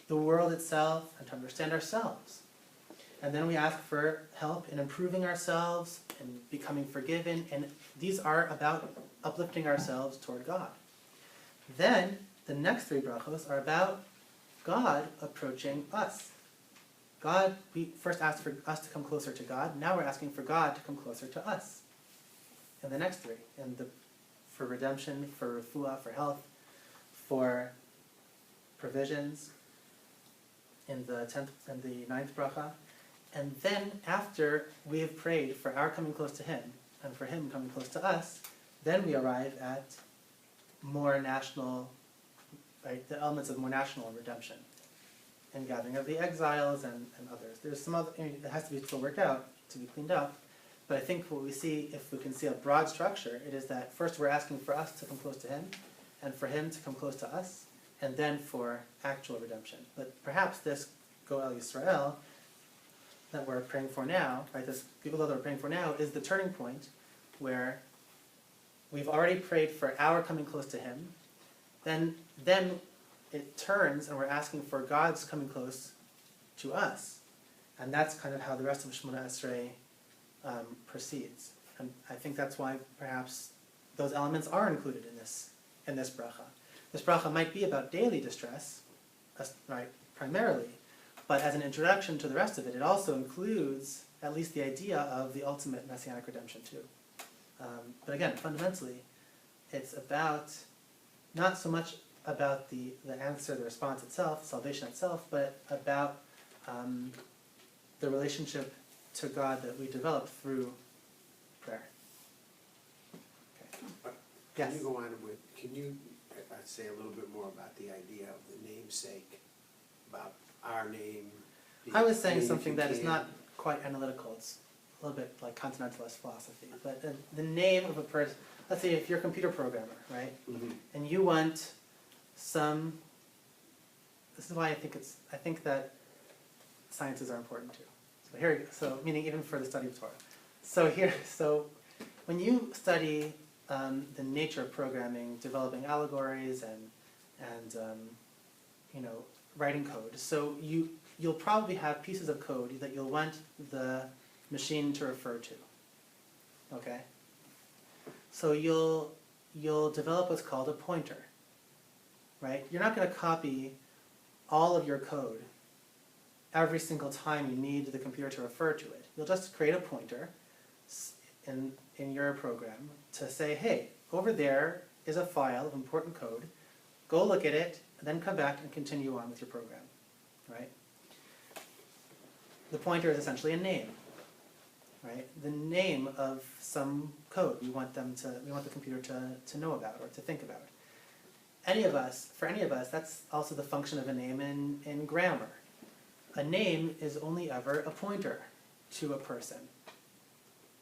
the world itself, and to understand ourselves. And then we ask for help in improving ourselves and becoming forgiven, and these are about uplifting ourselves toward God. Then the next three brachos are about God approaching us. God, we first asked for us to come closer to God, now we're asking for God to come closer to us. And the next three, for redemption, for refuah, for health, for provisions, in the 10th and the 9th bracha. And then after we have prayed for our coming close to Him, and for Him coming close to us, then we arrive at more national, right, the elements of more national redemption, and gathering of the exiles and others. There's some other, it has to be still worked out, to be cleaned up, but I think what we see, if we can see a broad structure, it is that first we're asking for us to come close to Him, and for Him to come close to us, and then for actual redemption. But perhaps this Goel Yisrael that we're praying for now, right, this Geulah that we're praying for now, is the turning point where we've already prayed for our coming close to Him, then it turns and we're asking for God's coming close to us. And that's kind of how the rest of Shemona Esrei proceeds. And I think that's why perhaps those elements are included in this bracha. This bracha might be about daily distress, right, primarily, but as an introduction to the rest of it, it also includes at least the idea of the ultimate messianic redemption too. But again, fundamentally, it's about not so much about the answer, the response itself, salvation itself, but about the relationship to God that we develop through prayer. Okay. Can Yes. you go on with, can you say a little bit more about the idea of the namesake, about our name? I was saying if you something that is can. not quite analytical. It's a little bit like continentalist philosophy. But the name of a person, let's say if you're a computer programmer, right? Mhm. And you want some, this is why I think that sciences are important too. So here, so meaning even for the study of Torah. So when you study the nature of programming, developing allegories and writing code, so you'll probably have pieces of code that you'll want the machine to refer to. Okay? So you'll develop what's called a pointer. Right? You're not going to copy all of your code every single time you need the computer to refer to it. You'll just create a pointer in your program to say, hey, over there is a file of important code. Go look at it, and then come back and continue on with your program. Right? The pointer is essentially a name. Right? The name of some code we want the computer to know about or to think about. For any of us, that's also the function of a name in grammar. A name is only ever a pointer to a person,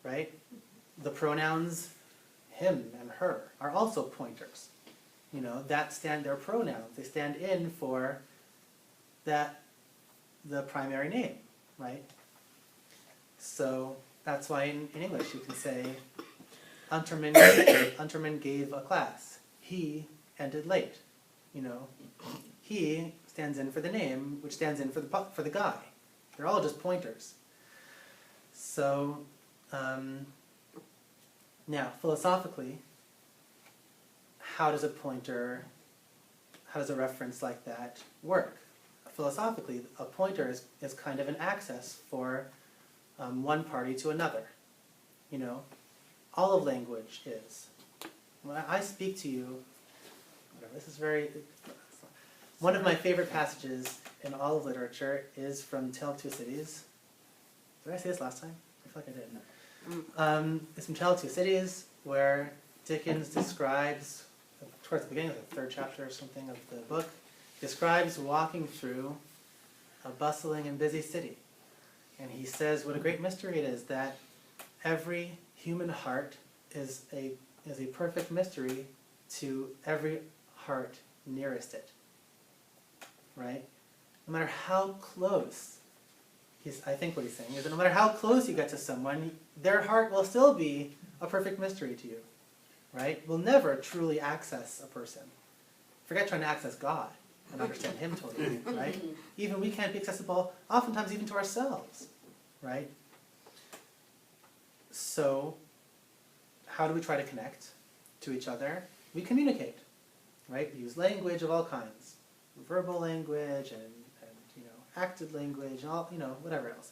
right? The pronouns him and her are also pointers. They're pronouns. They stand in for the primary name, right? So that's why in English you can say, Unterman gave a class. He ended late. He stands in for the name, which stands in for the guy. They're all just pointers. So now philosophically, how does a reference like that work? Philosophically, a pointer is kind of an access for one party to another. All of language is. When I speak to you, this is one of my favorite passages in all of literature is from Tale of Two Cities. Did I say this last time? I feel like I did. It's from Tale of Two Cities, where Dickens describes, towards the beginning of the 3rd chapter or something of the book, describes walking through a bustling and busy city. And he says what a great mystery it is that every human heart is a perfect mystery to every heart nearest it. Right? No matter how close, I think what he's saying is that no matter how close you get to someone, their heart will still be a perfect mystery to you. Right? We'll never truly access a person. Forget trying to access God and understand Him totally, right? Even we can't be accessible, oftentimes even to ourselves, right? So, how do we try to connect to each other? We communicate, right? We use language of all kinds. Verbal language and acted language and all, whatever else.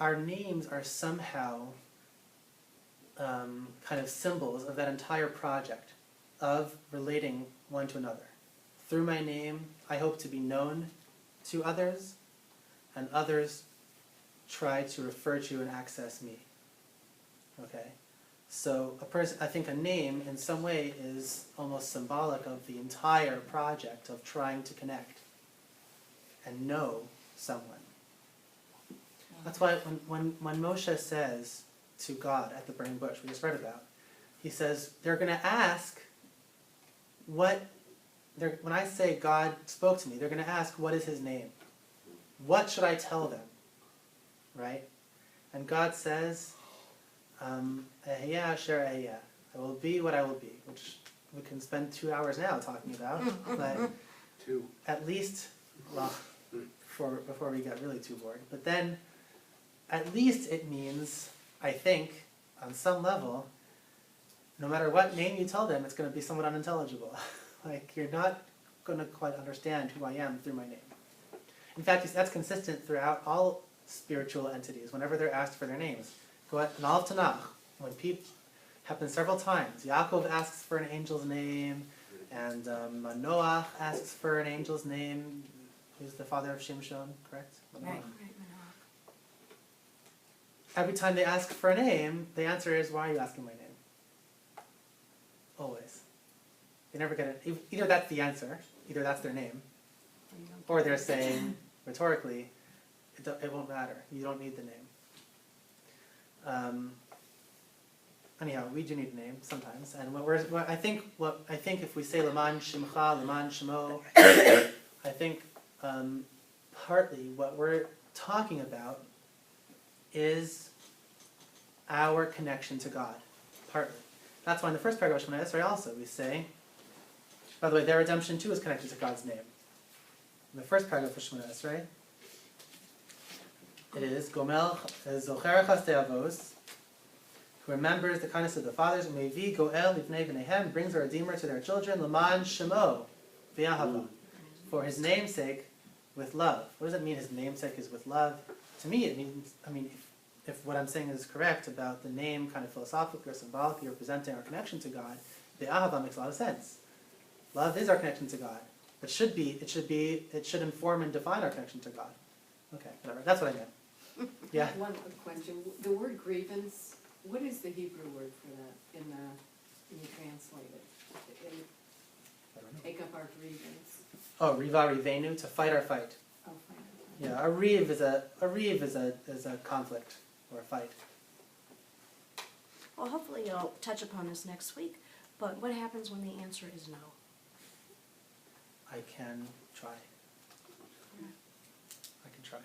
Our names are somehow kind of symbols of that entire project of relating one to another. Through my name, I hope to be known to others, and others try to refer to and access me. Okay? So I think a name in some way is almost symbolic of the entire project of trying to connect and know someone. That's why when Moshe says to God at the burning bush we just read about, he says they're going to ask when I say God spoke to me, they're going to ask what is his name? What should I tell them? Right? And God says, Ehiyah asher ehiyah. I will be what I will be, which we can spend 2 hours now talking about, but at least, before we get really too bored, but then at least it means, I think, on some level, no matter what name you tell them, it's going to be somewhat unintelligible. Like, you're not going to quite understand who I am through my name. In fact, that's consistent throughout all spiritual entities, whenever they're asked for their names. Go at all of Tanakh, when Happens several times. Yaakov asks for an angel's name, and Noach asks for an angel's name. Who's the father of Shimshon, correct? Right. Every time they ask for a name, the answer is, why are you asking my name? Always. They never get it. Either that's the answer, either that's their name, or they're saying, rhetorically, it won't matter. You don't need the name. Anyhow, we do need a name sometimes, and I think if we say Leman Shimcha, Leman Shemo, I think partly what we're talking about is our connection to God. Partly. That's why in the first paragraph of Shemona Esrei also we say, by the way, their redemption too is connected to God's name. In the first paragraph of Shemona Esrei, it is Gomel Zocher Chasdei Avos, who remembers the kindness of the fathers, Umevi Goel Livnei V'nehem, brings a redeemer to their children, Leman Shemo V'Yahava, for his name'sake, with love. What does it mean? His namesake is with love. To me, it means. If what I'm saying is correct about the name, kind of philosophically or symbolically representing our connection to God, the Ahava makes a lot of sense. Love is our connection to God. It should inform and define our connection to God. Okay, whatever. That's what I meant. Yeah. One quick question. The word grievance, what is the Hebrew word for that when you translate it? I don't know. Take up our grievance. Oh, Riva Rivenu, to fight our fight. Oh, fine. Yeah, a riv is a conflict or a fight. Well, hopefully you'll touch upon this next week, but what happens when the answer is no? I can try. I can try.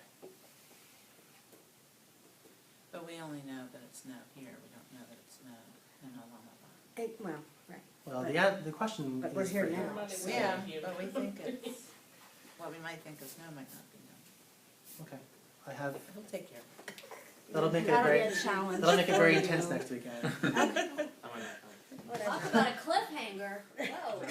But we only know that it's no here, we don't know that it's no in Olam Haba. Well, right. Well, the question But we're is here for you. now. Yeah, but we think it's, what we might think is no might not be no. Okay, I have. We'll take care of it. That'll make it That'll very. be a challenge. That'll make it very for intense you. next weekend. Talk about a cliffhanger, whoa.